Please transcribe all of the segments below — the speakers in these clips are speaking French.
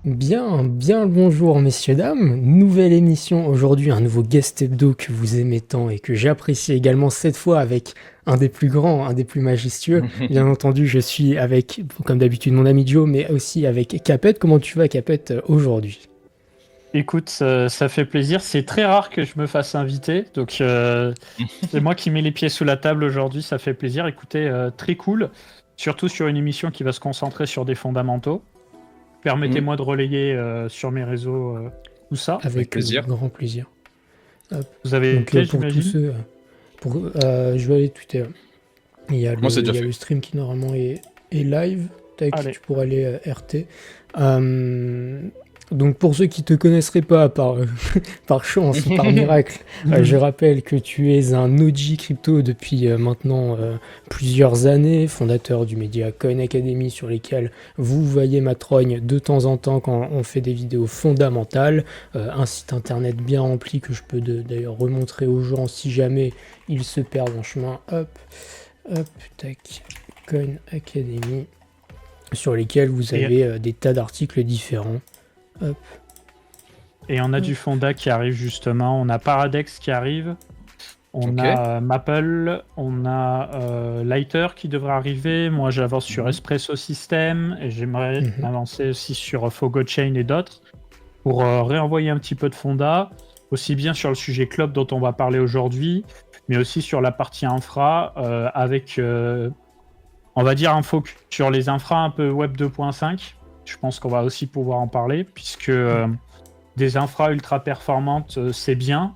Bien le bonjour messieurs, dames. Nouvelle émission aujourd'hui, un nouveau guest hebdo que vous aimez tant et que j'apprécie également cette fois avec un des plus grands, un des plus majestueux. Bien entendu, je suis avec, comme d'habitude, mon ami Joe, mais aussi avec Capet. Comment tu vas, Capet, aujourd'hui? Écoute, ça fait plaisir. C'est très rare que je me fasse inviter, donc c'est moi qui mets les pieds sous la table aujourd'hui. Ça fait plaisir. Écoutez, très cool, surtout sur une émission qui va se concentrer sur des fondamentaux. Mm, Permettez-moi de relayer sur mes réseaux tout ça. avec Avec plaisir. grand plaisir. Hop. Vous avez Donc été, pour tous j'imagine? ceux, je vais aller tweeter. Moi, c'est Il déjà y a fait. le stream qui normalement est live. Tac, Allez. tu pourras aller RT. Euh, donc pour ceux qui te connaisseraient pas par chance ou par miracle, je rappelle que tu es un OG crypto depuis maintenant plusieurs années, fondateur du média Coin Academy sur lesquels vous voyez ma trogne de temps en temps quand on fait des vidéos fondamentales, un site internet bien rempli que je peux d'ailleurs remontrer aux gens si jamais ils se perdent en chemin. Hop, tac, Coin Academy, sur lesquels vous Et, avez des tas d'articles différents. Hop, et on a hop. du Fonda qui arrive justement. On a Paradex qui arrive. On Ok. a Maple, on a Lighter qui devrait arriver. Moi, j'avance sur Mhm. Espresso System et j'aimerais Mhm. m'avancer aussi sur Fogo Chain et d'autres pour réenvoyer un petit peu de fonda, aussi bien sur le sujet club dont on va parler aujourd'hui, mais aussi sur la partie infra avec, on va dire, un focus sur les infras un peu Web 2.5. Je pense qu'on va aussi pouvoir en parler puisque des infras ultra performantes, c'est bien.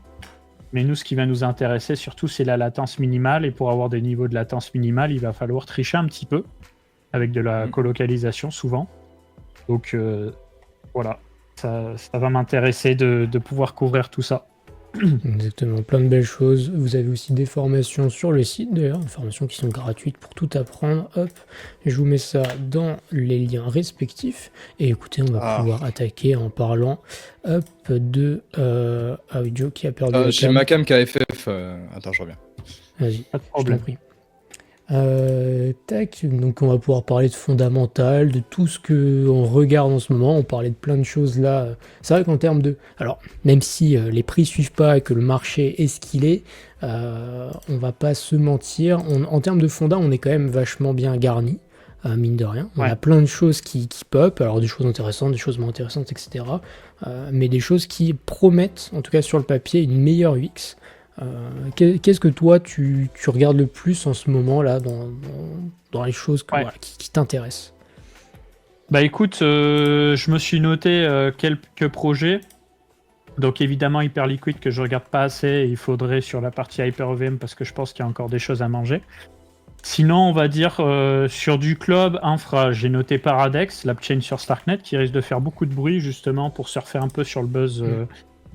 Mais nous, ce qui va nous intéresser surtout, c'est la latence minimale. Et pour avoir des niveaux de latence minimale, il va falloir tricher un petit peu avec de la Mm. colocalisation souvent. Donc voilà, ça va m'intéresser de pouvoir couvrir tout ça. Exactement, plein de belles choses. Vous avez aussi des formations sur le site d'ailleurs, des formations qui sont gratuites pour tout apprendre. Hop, je vous mets ça dans les liens respectifs. Et écoutez, on va Ah, pouvoir attaquer en parlant hop, de Joe qui a perdu la j'ai cam. ma cam KFF. Attends, je reviens. Vas-y, Pas de je t'en problème. prie. Tac, donc on va pouvoir parler de fondamental, de tout ce que on regarde en ce moment. On parlait de plein de choses là. C'est vrai qu'en termes de, alors même si les prix suivent pas et que le marché est ce qu'il est, on va pas se mentir. En termes de fonda, on est quand même vachement bien garni, mine de rien. On Ouais. a plein de choses qui pop, alors des choses intéressantes, des choses moins intéressantes, etc. Mais des choses qui promettent, en tout cas sur le papier, une meilleure UX. Qu'est-ce que toi tu regardes le plus en ce moment là dans les choses Ouais. voilà, qui t'intéressent? Bah écoute, je me suis noté quelques projets. Donc évidemment Hyperliquid que je regarde pas assez, il faudrait sur la partie Hyper-EVM parce que je pense qu'il y a encore des choses à manger. Sinon, on va dire sur du club infra, j'ai noté Paradex, la chain sur Starknet, qui risque de faire beaucoup de bruit justement pour surfer un peu sur le buzz Mm.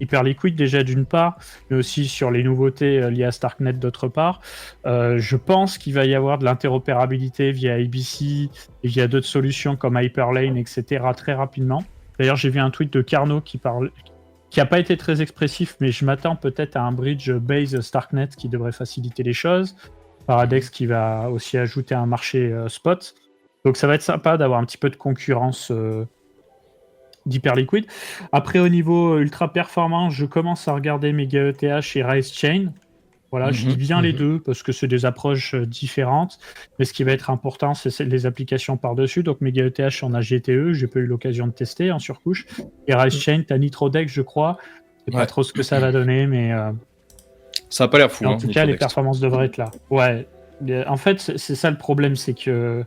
Hyperliquid déjà d'une part, mais aussi sur les nouveautés liées à Starknet d'autre part. Je pense qu'il va y avoir de l'interopérabilité via IBC et via d'autres solutions comme Hyperlane, etc. très rapidement. D'ailleurs, j'ai vu un tweet de Carnot qui n'a pas été très expressif, mais je m'attends peut-être à un bridge base Starknet qui devrait faciliter les choses. Paradex qui va aussi ajouter un marché spot. Donc ça va être sympa d'avoir un petit peu de concurrence d'Hyperliquid. Après, au niveau ultra performant, je commence à regarder MegaETH et Rise Chain. Voilà, je dis Mhm. bien les Mhm. deux parce que c'est des approches différentes. Mais ce qui va être important, c'est les applications par-dessus. Donc MegaETH, on a GTE, j'ai pas eu l'occasion de tester en surcouche. Et Rise Mm. Chain, tu as NitroDex, je crois. Je sais pas Ouais. trop ce que ça va donner, mais Ça a pas l'air fou, en hein, tout cas, les Nitrodex. performances devraient être là. Ouais. En fait, c'est ça le problème, c'est que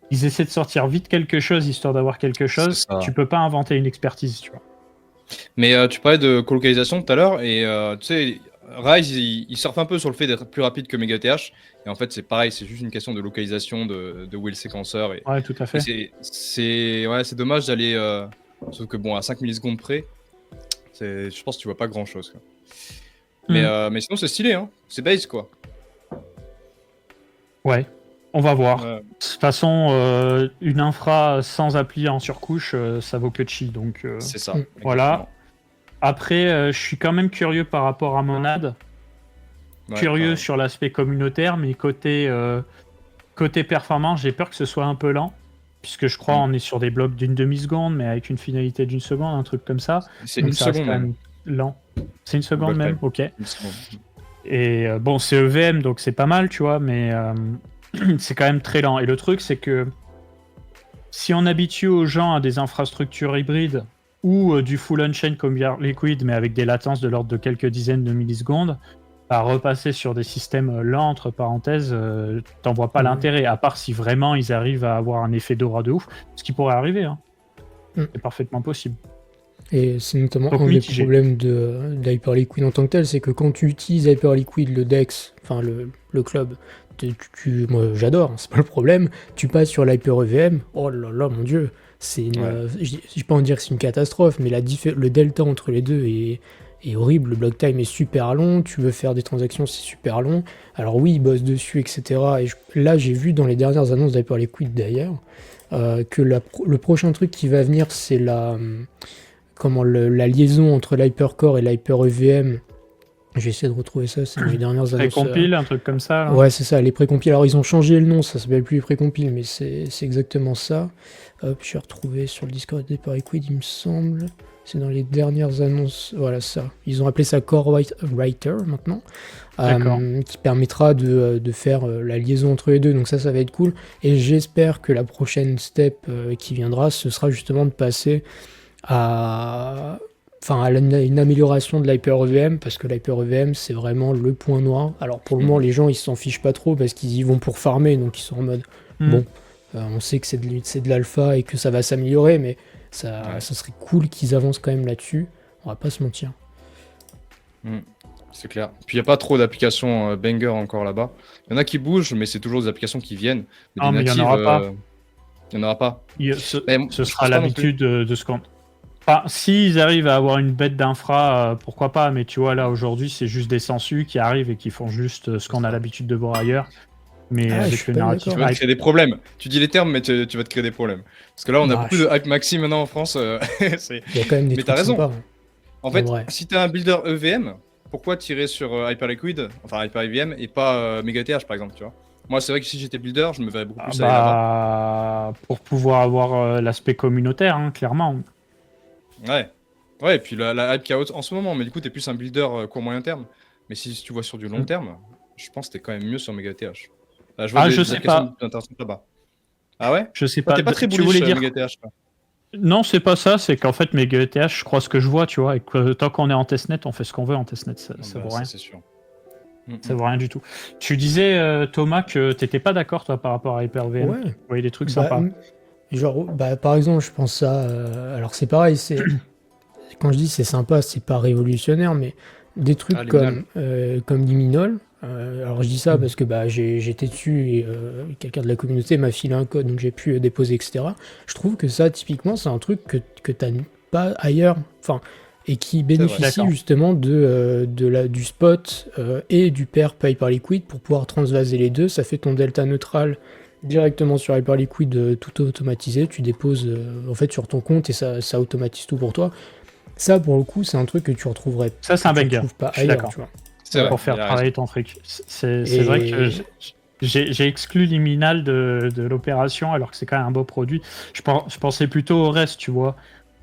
ils essaient de sortir vite quelque chose histoire d'avoir quelque C'est chose. ça. Tu peux pas inventer une expertise, tu vois. Mais tu parlais de colocalisation tout à l'heure, et tu sais, Rise, il surfe un peu sur le fait d'être plus rapide que MegaTH. Et en fait, c'est pareil, c'est juste une question de localisation de où est le séquenceur. Ouais, tout à Et fait. c'est dommage d'aller. Sauf que bon, à 5 millisecondes près, je pense que tu vois pas grand chose, quoi. Hmm. Mais sinon, c'est stylé, hein. C'est base, quoi. Ouais, on va voir. Ouais, De toute façon, une infra sans appli en surcouche, ça vaut que de chi. Donc c'est ça, Mm. voilà. exactement. Après, je suis quand même curieux par rapport à Monad. Ouais, Curieux pareil. sur l'aspect communautaire, mais côté performance, j'ai peur que ce soit un peu lent. puisque je crois on est sur des blocs d'une demi-seconde, mais avec une finalité d'une seconde, un truc comme ça. C'est Donc une ça reste seconde quand même. même lent. C'est une seconde Block même, time. ok. Une seconde. Et bon, c'est EVM, donc c'est pas mal, tu vois, mais c'est quand même très lent. Et le truc, c'est que si on habitue aux gens à des infrastructures hybrides ou du full on-chain comme Liquid, mais avec des latences de l'ordre de quelques dizaines de millisecondes, à repasser sur des systèmes lents, entre parenthèses, t'en vois pas l'intérêt, à part si vraiment ils arrivent à avoir un effet d'aura de ouf, ce qui pourrait arriver, hein. C'est parfaitement possible. Et c'est notamment Donc un des mitigé. problèmes de Hyperliquid en tant que tel, c'est que quand tu utilises Hyperliquid, le DEX, enfin le club, moi j'adore, hein, c'est pas le problème, tu passes sur l'Hyper EVM, oh là là mon dieu, c'est une, Ouais. je vais pas en dire que c'est une catastrophe, mais le delta entre les deux est horrible, le block time est super long, tu veux faire des transactions, c'est super long. Alors oui, ils bossent dessus, etc. Et là, j'ai vu dans les dernières annonces d'Hyperliquid d'ailleurs, que le prochain truc qui va venir, c'est la liaison entre l'Hypercore et l'Hyper EVM. J'ai essayé de retrouver ça, c'est dans les dernières annonces. Précompile, un truc comme ça, là. Ouais, c'est ça, les précompiles. Alors, ils ont changé le nom, ça s'appelle plus les précompiles, mais c'est exactement ça. Hop, j'ai retrouvé sur le Discord d'Hyperliquid, il me semble. C'est dans les dernières annonces. Voilà, ça. Ils ont appelé ça Core Writer maintenant, D'accord. qui permettra de faire la liaison entre les deux. Donc, ça va être cool. Et j'espère que la prochaine step qui viendra, ce sera justement de passer à une amélioration de l'Hyper-EVM, parce que l'Hyper-EVM, c'est vraiment le point noir. Alors pour le moment, les gens, ils s'en fichent pas trop, parce qu'ils y vont pour farmer, donc ils sont en mode, bon, on sait que c'est de l'alpha et que ça va s'améliorer, mais ça serait cool qu'ils avancent quand même là-dessus, on va pas se mentir. C'est clair. Puis il n'y a pas trop d'applications banger encore là-bas. Il y en a qui bougent, mais c'est toujours des applications qui viennent. Mais Non, des mais il natives, n'y en aura pas. Il n'y en aura pas. Ce Mais je sera pense pas non l'habitude de ce qu'on... Enfin, s'ils arrivent à avoir une bête d'infra, pourquoi pas, mais tu vois, là, aujourd'hui, c'est juste des sensus qui arrivent et qui font juste ce qu'on a l'habitude de voir ailleurs. Mais Ah, je avec suis le pas narratif Tu vas te hype. créer des problèmes. Tu dis les termes, mais tu vas te créer des problèmes. Parce que là, on a Bah, beaucoup de hype maxi maintenant en France. c'est- il y a quand même des Mais t'as trucs raison. sympas. En fait, vrai. si t'as un builder EVM, pourquoi tirer sur Hyperliquid, enfin Hyper EVM, et pas MegaTH par exemple, tu vois? Moi, c'est vrai que si j'étais builder, je me verrais beaucoup plus aller là-bas. Pour pouvoir avoir l'aspect communautaire, hein, clairement. Ouais. Ouais, et puis la hype qu'il y a en ce moment, mais du coup, t'es plus un builder court moyen terme. Mais si tu vois sur du long terme, je pense que t'es quand même mieux sur MegaTH. Je vois je des sais applications pas. plus intéressantes là-bas. Ah ouais? Je sais Toi, pas. t'es pas très Tu bullish voulais dire... MegaTH, quoi. Non, c'est pas ça, c'est qu'en fait, mes GETH, je crois ce que je vois, tu vois, et que tant qu'on est en testnet, on fait ce qu'on veut en testnet, ça vaut rien. C'est sûr. Ça vaut rien du tout. Tu disais, Thomas, que t'étais pas d'accord, toi, par rapport à Hyper-VM. Ouais. Tu voyais des trucs Bah, sympas. genre, par exemple, je pense ça. Alors, c'est pareil, quand je dis c'est sympa, c'est pas révolutionnaire, mais des trucs comme Liminal. Alors, je dis ça parce que j'étais dessus et quelqu'un de la communauté m'a filé un code, donc j'ai pu déposer, etc. Je trouve que ça, typiquement, c'est un truc que t'as pas ailleurs. Enfin, et qui bénéficie justement du spot et du pair Hyperliquid pour pouvoir transvaser les deux. Ça fait ton delta neutral directement sur Hyperliquid tout automatisé. Tu déposes en fait sur ton compte et ça automatise tout pour toi. Ça, pour le coup, c'est un truc que tu retrouverais ça, c'est un banger. pas ailleurs, tu vois. C'est pour faire travailler ton truc. C'est vrai que j'ai exclu Liminal de l'opération alors que c'est quand même un beau produit. Je pensais plutôt au reste, tu vois.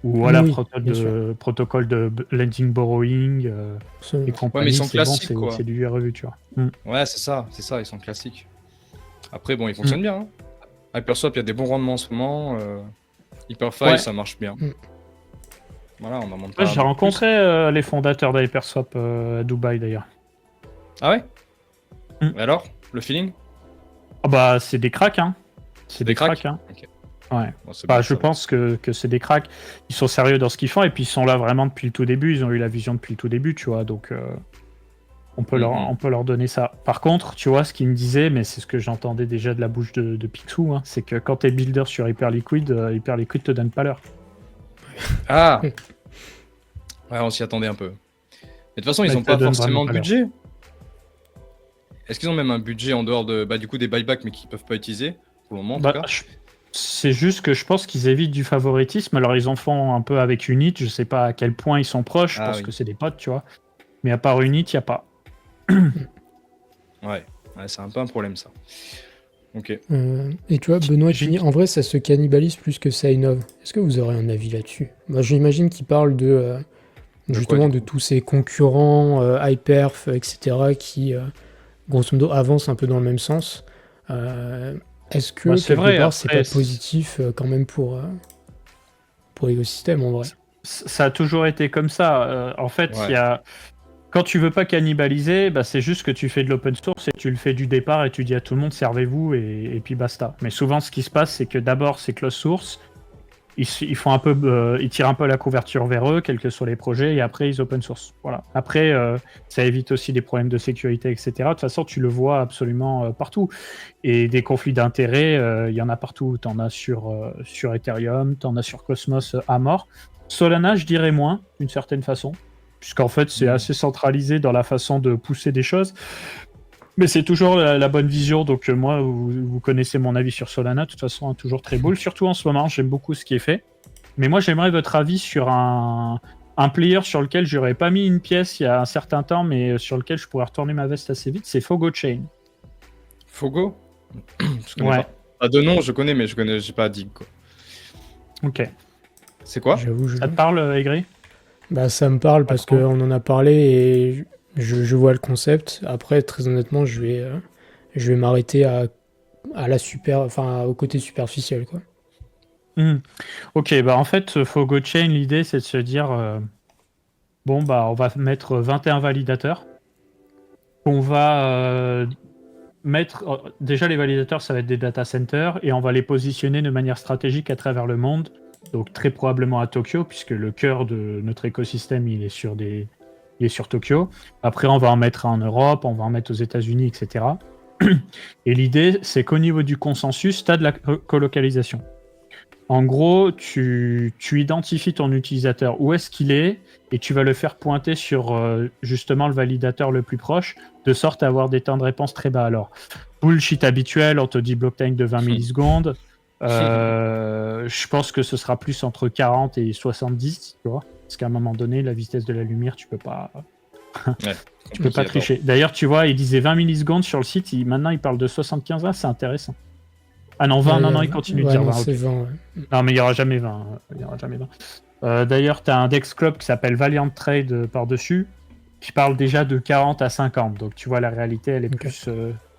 Ou voilà, protocole de lending borrowing et compagnie. Ouais, mais ils sont classiques, bon, quoi. C'est du revu, tu vois. Ouais, c'est ça, ils sont classiques. Après, bon, ils fonctionnent bien. Hein. Hyperswap, il y a des bons rendements en ce moment. Hyperfile, ça marche bien. Voilà, on en monte pas. J'ai rencontré les fondateurs d'Hyperswap à Dubaï, d'ailleurs. Ah ouais? Et alors, le feeling? Ah bah, c'est des cracks, hein. C'est des cracks, hein. Okay. Ouais. Bon, je pense que c'est des cracks. Ils sont sérieux dans ce qu'ils font et puis ils sont là vraiment depuis le tout début. Ils ont eu la vision depuis le tout début, tu vois. Donc, on peut leur donner ça. Par contre, tu vois, ce qu'ils me disaient, mais c'est ce que j'entendais déjà de la bouche de Picsou, hein, c'est que quand t'es builder sur Hyperliquid, Hyperliquid te donne pas l'heure. Ah ouais, on s'y attendait un peu. Mais de toute façon, ils n'ont pas forcément de budget. Est-ce qu'ils ont même un budget en dehors de du coup des buybacks mais qu'ils peuvent pas utiliser pour le moment en tout cas? C'est juste que je pense qu'ils évitent du favoritisme. Alors ils en font un peu avec Unit, je sais pas à quel point ils sont proches, parce que c'est des potes, tu vois. Mais à part Unit, il n'y a pas. Ouais, c'est un peu un problème ça. Ok. Et tu vois, Benoît Gigny, en vrai, ça se cannibalise plus que ça innove. Est-ce que vous aurez un avis là-dessus? Moi, j'imagine qu'il parle de Quoi, justement du de coup? tous ces concurrents, Hyperf, etc., qui, grosso modo, avancent un peu dans le même sens. Euh, Est-ce Bah, que, c'est quelque vrai, part, c'est pas après, positif quand même pour l'écosystème, en vrai? ça a toujours été comme ça. En fait, Ouais. quand tu veux pas cannibaliser, bah, c'est juste que tu fais de l'open source et tu le fais du départ et tu dis à tout le monde servez-vous et puis basta. Mais souvent, ce qui se passe, c'est que d'abord, c'est closed source. Ils font un peu, ils tirent un peu la couverture vers eux, quels que soient les projets, et après ils open source. Voilà. Après, ça évite aussi des problèmes de sécurité, etc. De toute façon, tu le vois absolument partout. Et des conflits d'intérêts, il y en a partout. T'en as sur Ethereum, t'en as sur Cosmos à mort. Solana, je dirais moins, d'une certaine façon, puisqu'en fait, c'est assez centralisé dans la façon de pousser des choses. Mais c'est toujours la bonne vision, donc moi, vous connaissez mon avis sur Solana, de toute façon, hein, toujours très beau. Surtout en ce moment, j'aime beaucoup ce qui est fait. Mais moi, j'aimerais votre avis sur un player sur lequel j'aurais pas mis une pièce il y a un certain temps, mais sur lequel je pourrais retourner ma veste assez vite, c'est Fogo Chain. Fogo? Je connais Ouais, pas. Ah, de nom, je connais, mais j'ai pas Dig, quoi. ok. C'est quoi? J'avoue, Ça te parle, Aigri? bah, ça me parle Pas parce trop. qu'on en a parlé et je vois le concept. Après, très honnêtement, je vais m'arrêter à la enfin, au côté superficiel, quoi. Hmm. Ok, bah en fait, Fogo Chain, l'idée, c'est de se dire, bon, bah, on va mettre 21 validateurs. On va mettre. Déjà, les validateurs, ça va être des data centers et on va les positionner de manière stratégique à travers le monde. Donc, très probablement à Tokyo, puisque le cœur de notre écosystème, il est sur Tokyo. Après, on va en mettre en Europe, on va en mettre aux États-Unis, etc. Et l'idée, c'est qu'au niveau du consensus, tu as de la colocalisation. En gros, tu identifies ton utilisateur, où est-ce qu'il est, et tu vas le faire pointer sur justement le validateur le plus proche, de sorte à avoir des temps de réponse très bas. Alors, bullshit habituel, on te dit block time de 20 millisecondes. Je pense que ce sera plus entre 40 et 70, tu vois. Parce qu'à un moment donné, la vitesse de la lumière, tu peux pas, Ouais, tu peux pas tricher. D'ailleurs, tu vois, il disait 20 millisecondes sur le site, maintenant il parle de 75, là, c'est intéressant. Ah non, 20, non, il continue de Ouais, dire non, 20, c'est ok. 20, ouais. Non, mais il n'y aura jamais 20. Il y aura jamais 20. D'ailleurs, tu as un Dex Club qui s'appelle Valiant Trade par-dessus, qui parle déjà de 40 à 50. Donc, tu vois, la réalité, elle est Ok. plus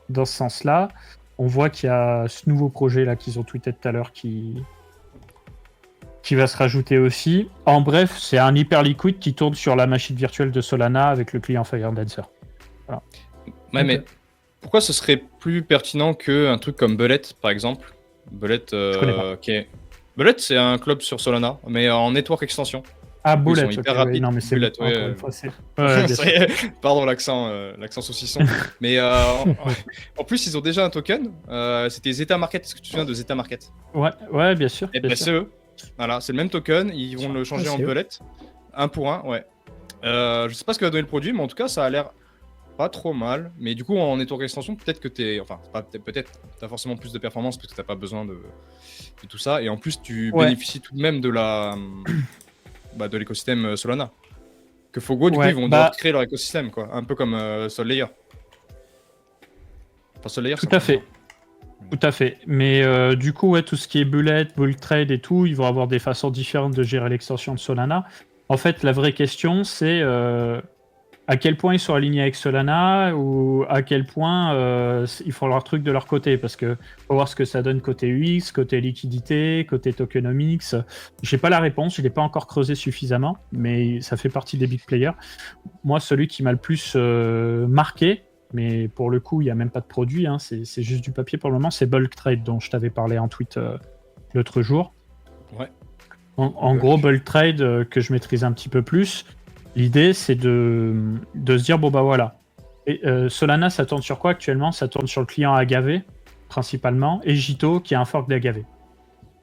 dans ce sens-là. On voit qu'il y a ce nouveau projet-là qu'ils ont tweeté tout à l'heure qui va se rajouter aussi. En bref, c'est un Hyperliquid qui tourne sur la machine virtuelle de Solana avec le client Firedancer. Voilà. Ouais, mais pourquoi ce serait plus pertinent qu'un truc comme Bullet, par exemple? Bullet, Je connais pas. Bullet, c'est un club sur Solana, mais en network extension. Ah, Du coup, ils Bullet, sont ok, hyper ouais, rapides. non, mais c'est Bullet, encore ouais. une fois, c'est. Ouais, bien Ça sûr. y est. Pardon, l'accent saucisson. Mais en plus, ils ont déjà un token. C'était Zeta Market. Est-ce que tu te souviens de Zeta Market? Ouais, bien sûr. Et bien ben, sûr. c'est eux. Voilà, c'est le même token. Ils vont le changer Ah, en c'est eux. Bullet. 1 pour 1, ouais. Je sais pas ce que va donner le produit, mais en tout cas, ça a l'air pas trop mal. Mais du coup, en network extension, peut-être que t'es. Enfin, peut-être, t'as forcément plus de performance parce que t'as pas besoin de tout ça. Et en plus, tu Ouais. bénéficies tout de même de de l'écosystème Solana. Que Fogo, du coup, Ouais, ils vont devoir créer leur écosystème, quoi. Un peu comme Sol Layer. Enfin, Sol Layer, tout ça à marche fait. bien. Tout à fait. Mais du coup, ouais, tout ce qui est bullet, bull trade et tout, ils vont avoir des façons différentes de gérer l'extension de Solana. En fait, la vraie question, c'est à quel point ils sont alignés avec Solana ou à quel point ils font leur truc de leur côté. Parce que faut voir ce que ça donne côté UX, côté liquidité, côté tokenomics. J'ai pas la réponse, je l'ai pas encore creusé suffisamment, mais ça fait partie des big players. Moi, celui qui m'a le plus marqué, mais pour le coup, il n'y a même pas de produit, hein, c'est juste du papier pour le moment, c'est Bulk Trade dont je t'avais parlé en tweet l'autre jour. Ouais. En gros, Bulk Trade que je maîtrise un petit peu plus, l'idée c'est de se dire, bon bah voilà, et, Solana ça tourne sur quoi actuellement? Ça tourne sur le client Agave principalement, et Jito qui est un fork d'Agave.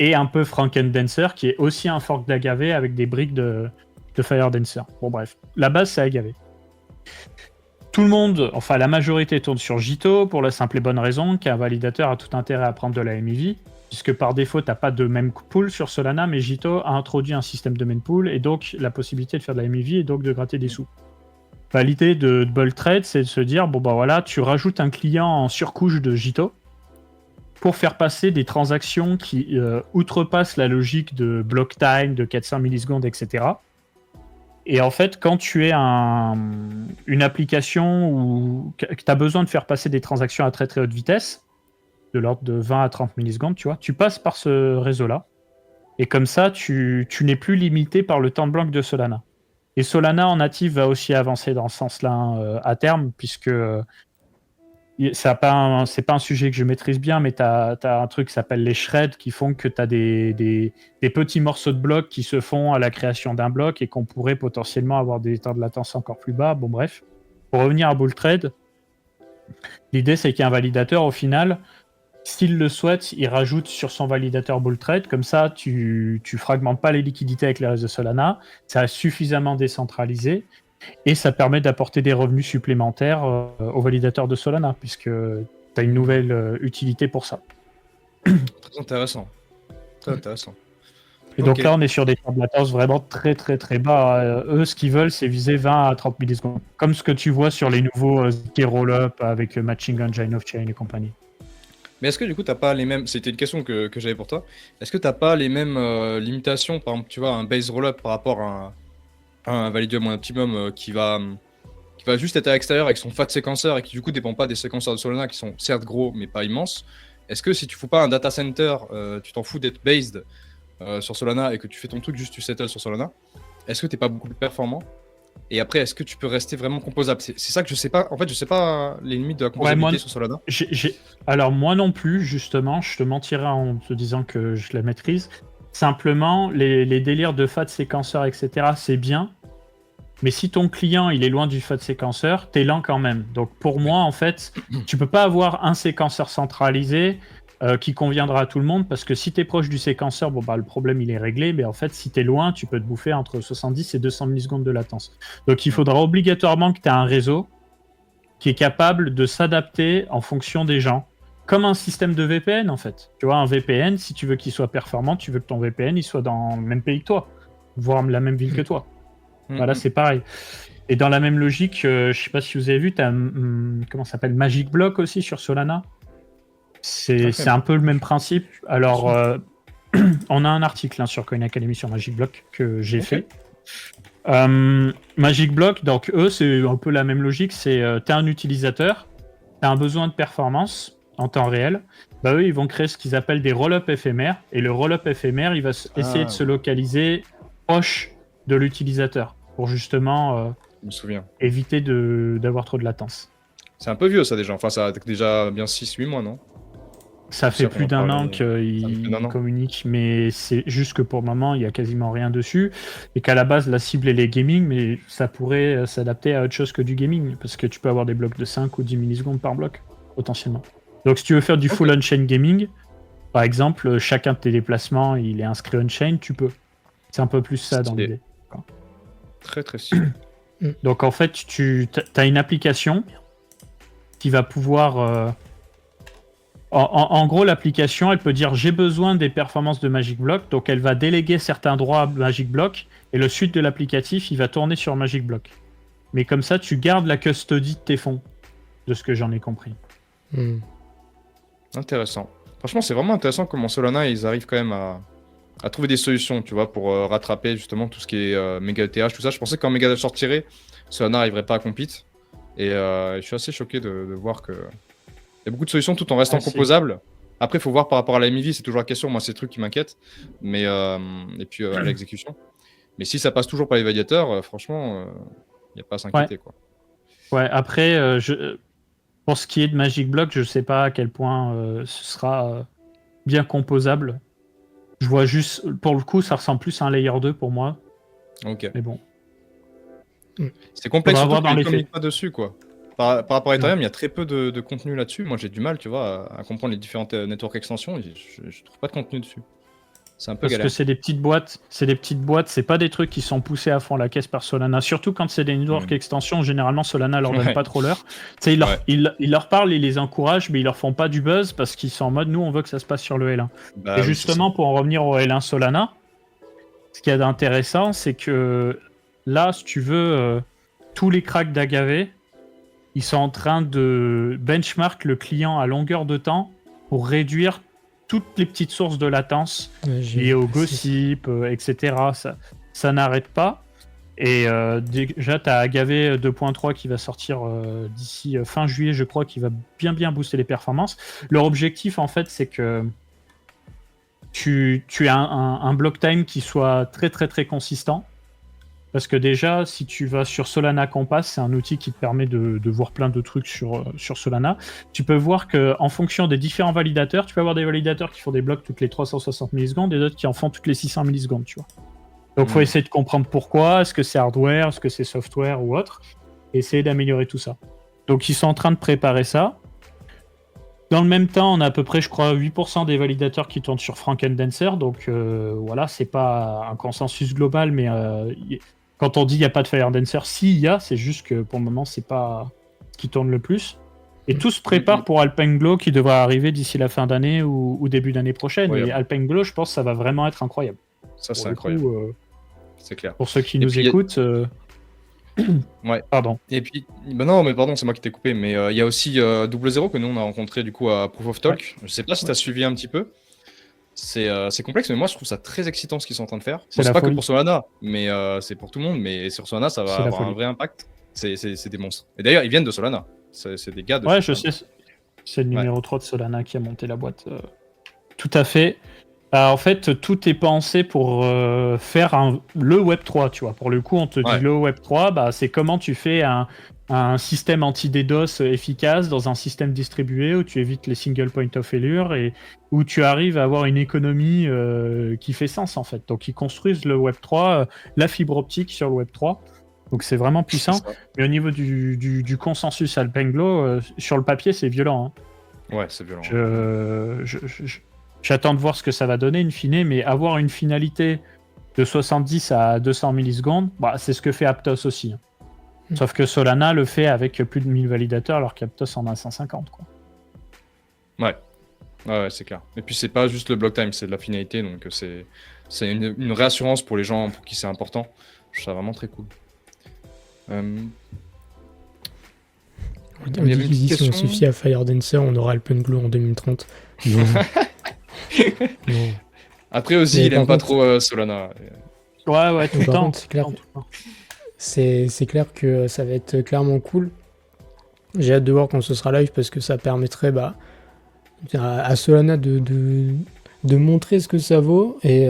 Et un peu Frankendancer qui est aussi un fork d'Agave avec des briques de Firedancer. Bon bref, la base c'est Agave. Tout le monde, enfin la majorité tourne sur Jito pour la simple et bonne raison qu'un validateur a tout intérêt à prendre de la MEV, puisque par défaut, tu n'as pas de mempool sur Solana, mais Jito a introduit un système de mempool et donc la possibilité de faire de la MEV et donc de gratter des sous. Bah, l'idée de Bulk Trade, c'est de se dire, bon bah voilà, tu rajoutes un client en surcouche de Jito, pour faire passer des transactions qui outrepassent la logique de block time, de 400 millisecondes, etc. Et en fait, quand tu es une application où tu as besoin de faire passer des transactions à très très haute vitesse, de l'ordre de 20 à 30 millisecondes, tu vois, tu passes par ce réseau-là. Et comme ça, tu n'es plus limité par le temps de bloc de Solana. Et Solana en natif va aussi avancer dans ce sens-là à terme, puisque c'est pas un sujet que je maîtrise bien, mais tu as un truc qui s'appelle les shreds qui font que tu as des petits morceaux de blocs qui se font à la création d'un bloc et qu'on pourrait potentiellement avoir des temps de latence encore plus bas. Bon, bref. Pour revenir à Bulltrade, l'idée c'est qu'il y a un validateur au final. S'il le souhaite, il rajoute sur son validateur Bulltrade. Comme ça, tu fragmentes pas les liquidités avec les réseaux Solana. Ça est suffisamment décentralisé. Et ça permet d'apporter des revenus supplémentaires au validateur de Solana, puisque tu as une nouvelle utilité pour ça. Très intéressant. Très intéressant. Et donc là, on est sur des temps de latence vraiment très très très bas. Eux, ce qu'ils veulent, c'est viser 20 à 30 millisecondes. Comme ce que tu vois sur les nouveaux roll-up avec Matching Engine Off-Chain et compagnie. Mais est-ce que du coup, t'as pas les mêmes... C'était une question que j'avais pour toi. Est-ce que t'as pas les mêmes limitations, par exemple, tu vois, un base roll-up par rapport à un validium optimum qui va juste être à l'extérieur avec son fat séquenceur et qui du coup dépend pas des séquenceurs de Solana qui sont certes gros mais pas immenses. Est-ce que si tu fous pas un data center, tu t'en fous d'être based sur Solana et que tu fais ton truc juste tu settle sur Solana, est-ce que t'es pas beaucoup plus performant? Et après, est-ce que tu peux rester vraiment composable? C'est ça que je sais pas. En fait, je sais pas les limites de la composabilité sur Solana. Alors moi non plus, justement, je te mentirais en te disant que je la maîtrise. Simplement, les délires de fat séquenceur, etc., c'est bien. Mais si ton client il est loin du fat séquenceur, t'es lent quand même. Donc pour moi, en fait, tu peux pas avoir un séquenceur centralisé qui conviendra à tout le monde, parce que si t'es proche du séquenceur, bon bah le problème il est réglé, mais en fait si t'es loin, tu peux te bouffer entre 70 et 200 millisecondes de latence. Donc il faudra obligatoirement que tu aies un réseau qui est capable de s'adapter en fonction des gens. Comme un système de VPN en fait. Tu vois, un VPN, si tu veux qu'il soit performant, tu veux que ton VPN il soit dans le même pays que toi, voire la même ville que toi. Voilà, c'est pareil. Et dans la même logique, je sais pas si vous avez vu, tu as comment ça s'appelle, Magic Block aussi sur Solana. C'est un peu le même principe. Alors, on a un article sur Coin Academy sur Magic Block que j'ai fait. Magic Block, donc eux, c'est un peu la même logique. C'est tu as un utilisateur, tu as un besoin de performance en temps réel. Bah, eux, ils vont créer ce qu'ils appellent des roll-up éphémères. Et le roll-up éphémère, il va essayer de se localiser proche de l'utilisateur pour justement je me souviens. Éviter d'avoir trop de latence. C'est un peu vieux ça déjà. Enfin, ça a déjà bien 6-8 mois, non? Ça fait plus d'un an qu'ils communiquent, mais c'est juste que pour le moment, il n'y a quasiment rien dessus. Et qu'à la base, la cible est les gaming, mais ça pourrait s'adapter à autre chose que du gaming, parce que tu peux avoir des blocs de 5 ou 10 millisecondes par bloc, potentiellement. Donc si tu veux faire du full on-chain gaming, par exemple, chacun de tes déplacements, il est inscrit on-chain, tu peux. C'est un peu plus ça dans l'idée. Très très stylé. Donc en fait, tu as une application qui va pouvoir... En gros, l'application, elle peut dire j'ai besoin des performances de Magic Block, donc elle va déléguer certains droits à Magic Block, et le suite de l'applicatif, il va tourner sur Magic Block. Mais comme ça, tu gardes la custody de tes fonds, de ce que j'en ai compris. Intéressant. Franchement, c'est vraiment intéressant comment Solana, ils arrivent quand même à trouver des solutions, tu vois, pour rattraper justement tout ce qui est méga ETH, tout ça. Je pensais que quand méga ETH sortirait, Solana n'arriverait pas à compete. Et je suis assez choqué de voir que il y a beaucoup de solutions tout en restant composable. Après, il faut voir par rapport à la MIV, c'est toujours la question. Moi, c'est le truc qui m'inquiète. Mais et puis à l'exécution. Mais si ça passe toujours par les validateurs, franchement, il n'y a pas à s'inquiéter. Quoi. Ouais, après, pour ce qui est de Magic Block, je ne sais pas à quel point ce sera bien composable. Je vois juste, pour le coup, ça ressemble plus à un layer 2 pour moi. Ok. Mais bon. C'est complexe, surtout dans les faits. Pas dessus, quoi. Par rapport à Ethereum, il y a très peu de contenu là-dessus. Moi, j'ai du mal, tu vois, à comprendre les différentes network extensions. Je trouve pas de contenu dessus. C'est un peu galère. Parce que c'est des petites boîtes. C'est pas des trucs qui sont poussés à fond la caisse par Solana. Surtout quand c'est des network extensions, généralement Solana leur donne pas trop l'heure. Tu sais, ils leur parlent, ils les encouragent, mais ils leur font pas du buzz parce qu'ils sont en mode nous, on veut que ça se passe sur le L1. Et justement, pour en revenir au L1 Solana, ce qu'il y a d'intéressant, c'est que là, si tu veux, tous les cracks d'Agave, ils sont en train de benchmark le client à longueur de temps pour réduire toutes les petites sources de latence liées au gossip, etc. Ça n'arrête pas. Et déjà, tu as Agave 2.3 qui va sortir d'ici fin juillet, je crois, qui va bien booster les performances. Leur objectif, en fait, c'est que tu as un block time qui soit très consistant. Parce que déjà, si tu vas sur Solana Compass, c'est un outil qui te permet de voir plein de trucs sur Solana. Tu peux voir qu'en fonction des différents validateurs, tu peux avoir des validateurs qui font des blocs toutes les 360 millisecondes et d'autres qui en font toutes les 600 millisecondes, tu vois. Donc, il faut essayer de comprendre pourquoi. Est-ce que c'est hardware, est-ce que c'est software ou autre, et essayer d'améliorer tout ça. Donc, ils sont en train de préparer ça. Dans le même temps, on a à peu près, je crois, 8% des validateurs qui tournent sur Frankendancer. Donc, voilà, c'est pas un consensus global, mais quand on dit il n'y a pas de Firedancer, si il y a, c'est juste que pour le moment, c'est pas ce qui tourne le plus. Et tout se prépare pour Alpenglow qui devra arriver d'ici la fin d'année ou début d'année prochaine. Et Alpenglow, je pense que ça va vraiment être incroyable. Ça, c'est incroyable. C'est clair. Pour ceux qui nous écoutent. Ouais. Pardon. Et puis, non, mais pardon, c'est moi qui t'ai coupé. Mais il y a aussi Double Zero que nous on a rencontré du coup à Proof of Talk. Je sais pas si tu as suivi un petit peu. C'est complexe, mais moi je trouve ça très excitant ce qu'ils sont en train de faire. C'est pas que pour Solana, mais c'est pour tout le monde. Mais sur Solana, ça va avoir un vrai impact. C'est des monstres. Et d'ailleurs, ils viennent de Solana. C'est des gars de Solana. Je sais. C'est le numéro 3 de Solana qui a monté la boîte. Tout à fait. En fait, tout est pensé pour faire le Web3, tu vois. Pour le coup, on te dit le Web3, c'est comment tu fais un système anti-DDoS efficace dans un système distribué où tu évites les single point of failure et où tu arrives à avoir une économie qui fait sens, en fait. Donc, ils construisent le Web3, la fibre optique sur le Web3. Donc, c'est vraiment puissant. Mais au niveau du consensus Alpenglow, sur le papier, c'est violent. Hein. Ouais, c'est violent. J'attends de voir ce que ça va donner, in fine, mais avoir une finalité de 70 à 200 millisecondes, c'est ce que fait Aptos aussi. Hein. Sauf que Solana le fait avec plus de 1000 validateurs, alors qu'Aptos en a 150. Quoi. Ouais, c'est clair. Et puis, c'est pas juste le block time, c'est de la finalité, donc c'est une réassurance pour les gens pour qui c'est important. Je trouve ça vraiment très cool. On dit si on se fie à Firedancer, on aura Alpenglow en 2030. Non. Après aussi, il aime pas trop Solana. Ouais, tout le temps. C'est clair que ça va être clairement cool. J'ai hâte de voir quand ce sera live parce que ça permettrait à Solana de montrer ce que ça vaut et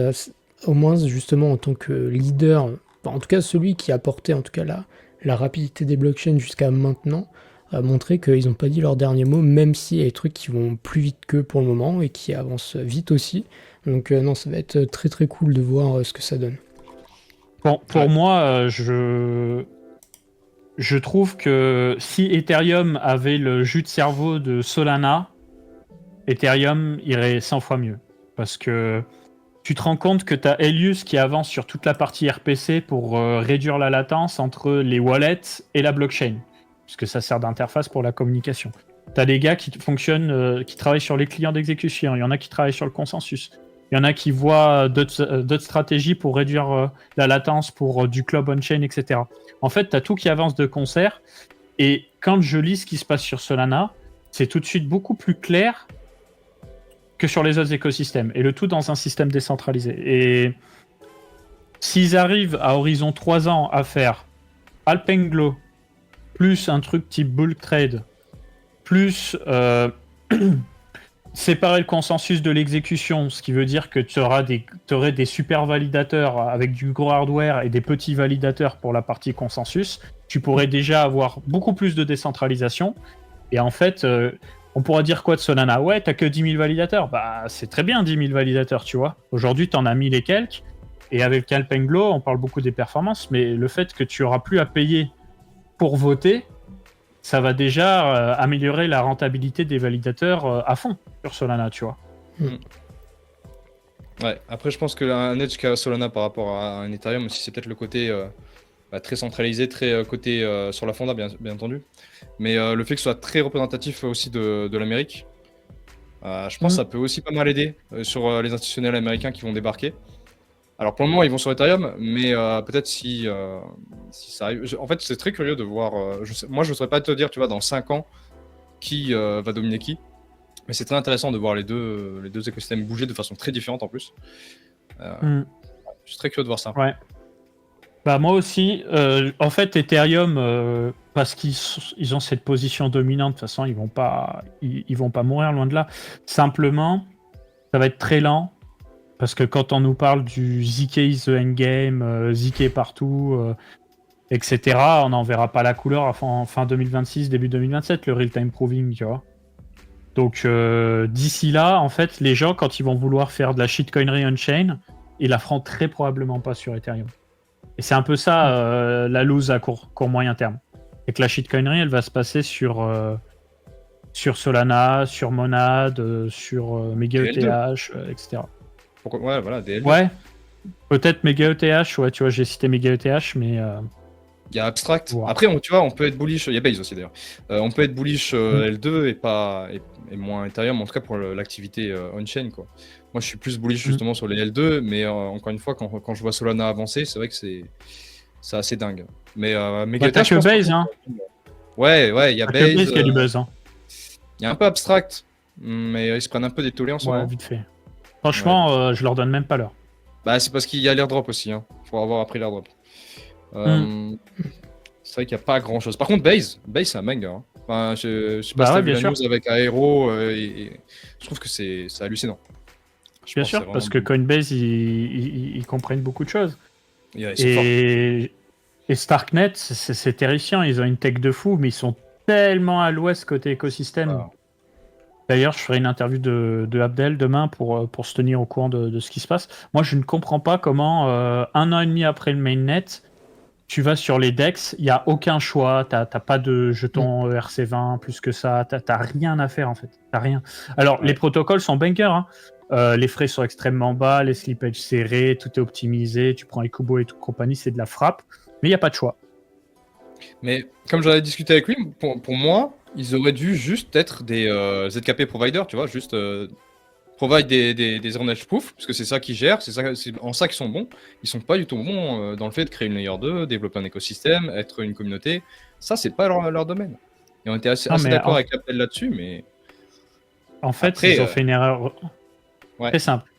au moins justement en tant que leader, en tout cas celui qui a porté en tout cas la rapidité des blockchains jusqu'à maintenant, à montrer qu'ils n'ont pas dit leur dernier mot, même s'il y a des trucs qui vont plus vite qu'eux pour le moment et qui avancent vite aussi. Donc non, ça va être très cool de voir ce que ça donne. Bon, pour moi, je trouve que si Ethereum avait le jus de cerveau de Solana, Ethereum irait 100 fois mieux. Parce que tu te rends compte que tu as Helios qui avance sur toute la partie RPC pour réduire la latence entre les wallets et la blockchain. Puisque ça sert d'interface pour la communication. Tu as des gars qui fonctionnent, qui travaillent sur les clients d'exécution, il y en a qui travaillent sur le consensus, il y en a qui voient d'autres stratégies pour réduire la latence pour du club on-chain, etc. En fait, tu as tout qui avance de concert, et quand je lis ce qui se passe sur Solana, c'est tout de suite beaucoup plus clair que sur les autres écosystèmes, et le tout dans un système décentralisé. Et s'ils arrivent à horizon 3 ans à faire Alpenglow, plus un truc type bulk trade, plus séparer le consensus de l'exécution, ce qui veut dire que tu aurais des super validateurs avec du gros hardware et des petits validateurs pour la partie consensus, tu pourrais déjà avoir beaucoup plus de décentralisation. Et en fait, on pourra dire quoi de Solana? Ouais, t'as que 10 000 validateurs. C'est très bien 10 000 validateurs, tu vois. Aujourd'hui, t'en as 1000 et quelques. Et avec Alpenglow, on parle beaucoup des performances, mais le fait que tu auras plus à payer pour voter, ça va déjà améliorer la rentabilité des validateurs à fond sur Solana, tu vois. Ouais, après je pense que un edge qu'a Solana par rapport à un Ethereum aussi, c'est peut-être le côté très centralisé, très côté sur la fonda, bien entendu. Mais le fait que ce soit très représentatif aussi de l'Amérique, je pense que ça peut aussi pas mal aider sur les institutionnels américains qui vont débarquer. Alors pour le moment, ils vont sur Ethereum, mais peut-être si ça arrive. En fait, c'est très curieux de voir. Moi, je ne saurais pas te dire, tu vois, dans 5 ans, qui va dominer qui. Mais c'est très intéressant de voir les deux écosystèmes bouger de façon très différente en plus. Je suis très curieux de voir ça. Ouais. Bah moi aussi. En fait, Ethereum, parce qu'ils ont cette position dominante, de toute façon, ils vont pas mourir loin de là. Simplement, ça va être très lent. Parce que quand on nous parle du ZK is the endgame, ZK partout, etc., on n'en verra pas la couleur à fin 2026, début 2027, le real-time proving, tu vois. Donc d'ici là, en fait, les gens, quand ils vont vouloir faire de la shitcoinerie on-chain, ils la feront très probablement pas sur Ethereum. Et c'est un peu ça la lose à court moyen terme. Et que la shitcoinerie, elle va se passer sur Solana, sur Monad, sur MegaETH, etc. Ouais, voilà, DL2. Ouais, peut-être MegaETH, ouais, tu vois, j'ai cité MegaETH, mais... Il y a Abstract. Wow. Après, tu vois, on peut être bullish. Il y a Base aussi d'ailleurs. On peut être bullish L2 et moins Ethereum, en tout cas pour l'activité on-chain, quoi. Moi, je suis plus bullish justement sur les L2, mais encore une fois, quand je vois Solana avancer, c'est vrai que c'est assez dingue. Mais MegaETH, t'as que Base, hein. Ouais, il y a Base. Base qui a du buzz, hein. Il y a un peu Abstract, mais ils se prennent un peu des tollés en ce moment. Ouais, vite fait. Franchement, je leur donne même pas l'heure. Bah, c'est parce qu'il y a l'airdrop aussi. Hein. Faut avoir appris l'airdrop. C'est vrai qu'il n'y a pas grand chose. Par contre, Base c'est un banger. Hein. Enfin, je sais pas si t'as vu la news avec Aero. Et je trouve que c'est hallucinant. Bien sûr, parce que Coinbase, ils comprennent beaucoup de choses. Et Starknet, c'est terrifiant. Ils ont une tech de fou, mais ils sont tellement à l'ouest côté écosystème. Ah. D'ailleurs, je ferai une interview de Abdel demain pour se tenir au courant de ce qui se passe. Moi, je ne comprends pas comment, 1 an et demi après le mainnet, tu vas sur les DEX, il n'y a aucun choix, tu n'as pas de jetons ERC20 plus que ça, tu n'as rien à faire en fait. T'as rien. Alors, les protocoles sont bangers, hein. Les frais sont extrêmement bas, les slippages serrés, tout est optimisé, tu prends les Kubo et toute compagnie, c'est de la frappe, mais il n'y a pas de choix. Mais comme j'en ai discuté avec lui, pour moi, ils auraient dû juste être des ZKP providers, tu vois, juste provide des zero knowledge proof, parce que c'est ça qu'ils gèrent, c'est en ça qu'ils sont bons. Ils sont pas du tout bons dans le fait de créer une layer 2, développer un écosystème, être une communauté. Ça, c'est pas leur domaine. Et on était assez d'accord avec Appel là-dessus, mais... En fait, après, ils ont fait une erreur très simple.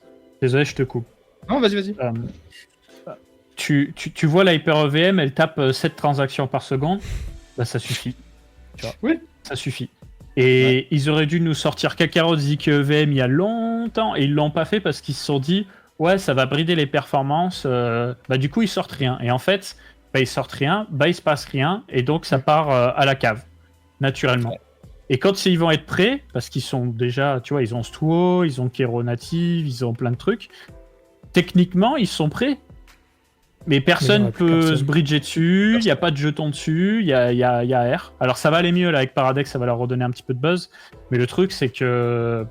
Désolé, je te coupe. Non, vas-y. Tu vois la Hyper-EVM, elle tape 7 transactions par seconde, bah ça suffit. Tu vois. Oui. Ça suffit. Et ils auraient dû nous sortir Kakarot, Zik EVM il y a longtemps, et ils l'ont pas fait parce qu'ils se sont dit ouais, ça va brider les performances, bah du coup ils sortent rien. Et en fait, bah ils sortent rien, bah il se passe rien, et donc ça part à la cave, naturellement. Et quand ils vont être prêts, parce qu'ils sont déjà, tu vois, ils ont Stuo, ils ont Kero Native, ils ont plein de trucs, techniquement ils sont prêts. Mais personne ne peut se bridger dessus, il n'y a pas de jetons dessus, il y a R. Alors ça va aller mieux là avec Paradex, ça va leur redonner un petit peu de buzz. Mais le truc c'est que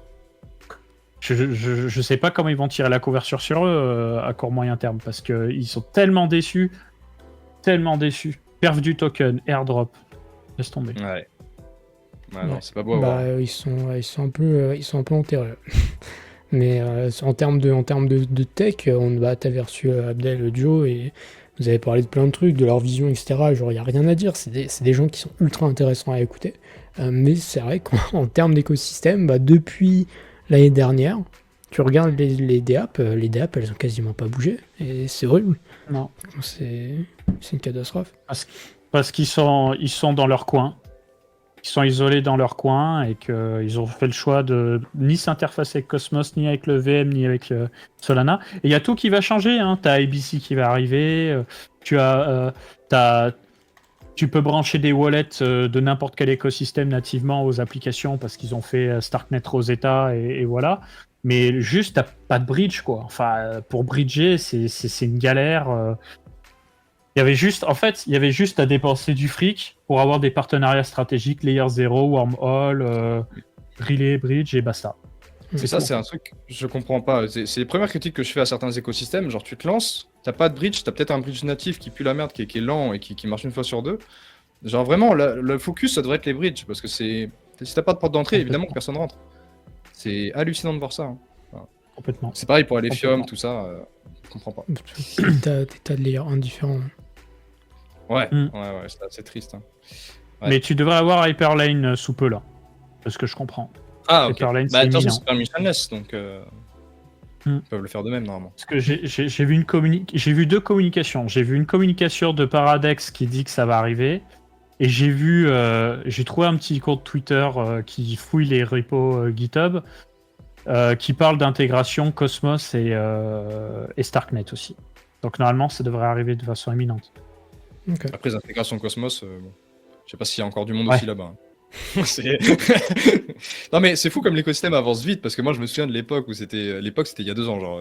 je sais pas comment ils vont tirer la couverture sur eux à court moyen terme, parce qu'ils sont tellement déçus. Perf du token, airdrop, laisse tomber. Ouais, non, c'est pas beau à voir. Ils sont un peu enterrés. Mais en termes de tech, t'avais reçu Abdel, Joe, et vous avez parlé de plein de trucs, de leur vision, etc. Genre, il n'y a rien à dire, c'est des gens qui sont ultra intéressants à écouter. Mais c'est vrai qu'en termes d'écosystème, depuis l'année dernière, tu regardes les DApp, elles ont quasiment pas bougé, et c'est horrible. Non. C'est une catastrophe. Parce qu'ils sont dans leur coin. Ils sont isolés dans leur coin et qu'ils ont fait le choix de ni s'interfacer avec Cosmos, ni avec le VM, ni avec Solana. Et il y a tout qui va changer. Hein. Tu as ABC qui va arriver. Tu peux brancher des wallets de n'importe quel écosystème nativement aux applications parce qu'ils ont fait Starknet Rosetta et voilà. Mais juste, t'as pas de bridge, quoi. Enfin, pour bridger, c'est une galère. Il y avait juste à dépenser du fric pour avoir des partenariats stratégiques, Layer 0, Wormhole, Relay, Bridge et basta. C'est ça, c'est un truc que je comprends pas. C'est les premières critiques que je fais à certains écosystèmes. Genre, tu te lances, t'as pas de bridge, t'as peut-être un bridge natif qui pue la merde, qui est lent et qui marche une fois sur deux. Genre, vraiment, le focus, ça devrait être les bridges. Parce que si t'as pas de porte d'entrée, évidemment que personne rentre. C'est hallucinant de voir ça. Hein. Enfin, complètement. C'est pareil pour l'Ephium, tout ça. Je comprends pas. T'as des tas de layers indifférents. Ouais, c'est assez triste. Hein. Ouais. Mais tu devrais avoir Hyperlane sous peu là, parce que je comprends. Ah, ok. Paperlane, Bah, c'est attention, imminent. c'est permissionless, donc Hmm. ils peuvent le faire de même, normalement. Parce que j'ai vu deux communications. J'ai vu une communication de Paradex qui dit que ça va arriver. Et j'ai trouvé un petit compte Twitter qui fouille les repos GitHub qui parle d'intégration Cosmos et Starknet aussi. Donc normalement, ça devrait arriver de façon imminente. Ok. Après, les intégrations Cosmos, bon, je sais pas s'il y a encore du monde Ouais. aussi là-bas. C'est- non, mais c'est fou comme l'écosystème avance vite, parce que moi, je me souviens de l'époque où c'était il y a 2 ans, genre,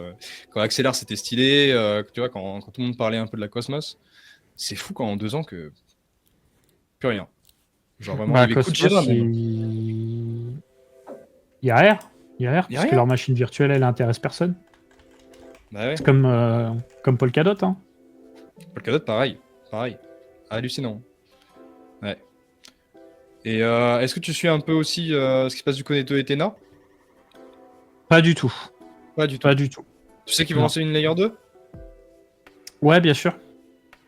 quand Axelar c'était stylé, tu vois, quand tout le monde parlait un peu de la Cosmos. C'est fou quand en 2 ans que plus rien. Genre vraiment, il y avait Kujira Cosmos, même. il y a rien. Il y a rien, Il y a parce que rien. leur machine virtuelle, elle intéresse personne. Bah ouais. C'est comme Polkadot. Hein. Polkadot, pareil. Pareil. Hallucinant. Ouais. Et est-ce que tu suis un peu aussi ce qui se passe du côté de Ethena? Pas du tout. Pas du tout. Pas du tout. Tu sais qu'ils vont Non. lancer une layer 2? Ouais, bien sûr.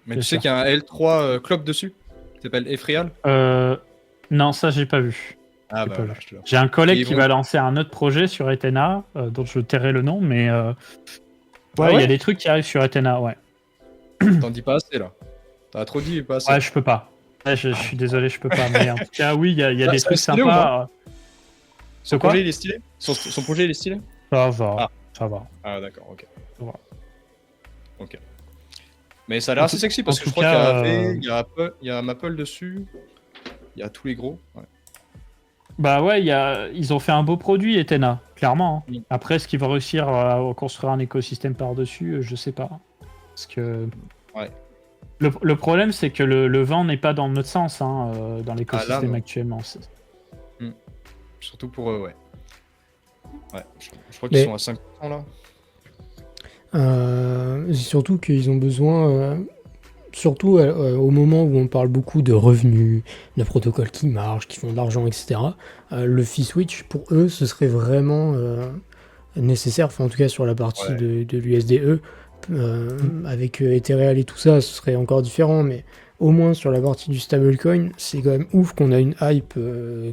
Mais Bien tu sais sûr. qu'il y a un L3 clock dessus? Qui s'appelle Ephreal? Non, ça, j'ai pas vu. Ah J'ai bah pas voilà, vu. je te le J'ai un collègue Et ils qui vont- va lancer un autre projet sur Ethena, dont je tairai le nom, mais ouais, Ah il y ouais a des trucs qui arrivent sur Ethena, ouais. T'en dis pas assez là. T'as trop dit, pas assez. Ouais, je peux pas. Ouais, je suis désolé, je peux pas. Mais en tout cas, oui, il y a Ah, des c'est trucs stylé ou sympas. Son De quoi projet il est stylé? Son projet il est stylé? Ça va, Ah. ça va. Ah d'accord, ok. Voilà. Ok. Mais ça a l'air En assez tout- sexy en parce que tout je crois qu'il y cas, a AV, il y a Maple dessus, il y a tous les gros. Ouais. Bah ouais, ils ont fait un beau produit, Ethena, clairement. Hein. Mm. Après, est-ce qu'ils vont réussir à construire un écosystème par-dessus? Je sais pas. Parce que Ouais. le problème, c'est que le vent n'est pas dans notre sens hein, dans l'écosystème non. actuellement. Surtout pour eux, ouais. Ouais, je crois Mais- qu'ils sont à 5% là. Surtout qu'ils ont besoin, surtout au moment où on parle beaucoup de revenus, de protocoles qui marchent, qui font de l'argent, etc. Le fee switch, pour eux, ce serait vraiment nécessaire, enfin en tout cas sur la partie Ouais. de l'USDE, avec Ethereal et tout ça, ce serait encore différent, mais au moins sur la partie du stablecoin, c'est quand même ouf qu'on a une hype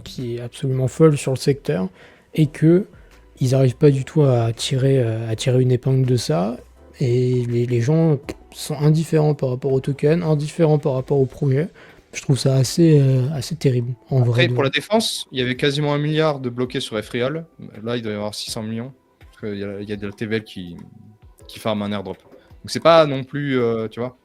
qui est absolument folle sur le secteur, et que ils n'arrivent pas du tout à tirer une épingle de ça, et les gens sont indifférents par rapport au token, indifférents par rapport au projet. Je trouve ça assez terrible, en vrai. Après, de pour vrai. la défense, il y avait quasiment 1 milliard de bloqués sur Ephreal. Là, il doit y avoir 600 millions. Parce qu'il y a de la TVL qui farm un airdrop. Donc c'est pas non plus, tu vois.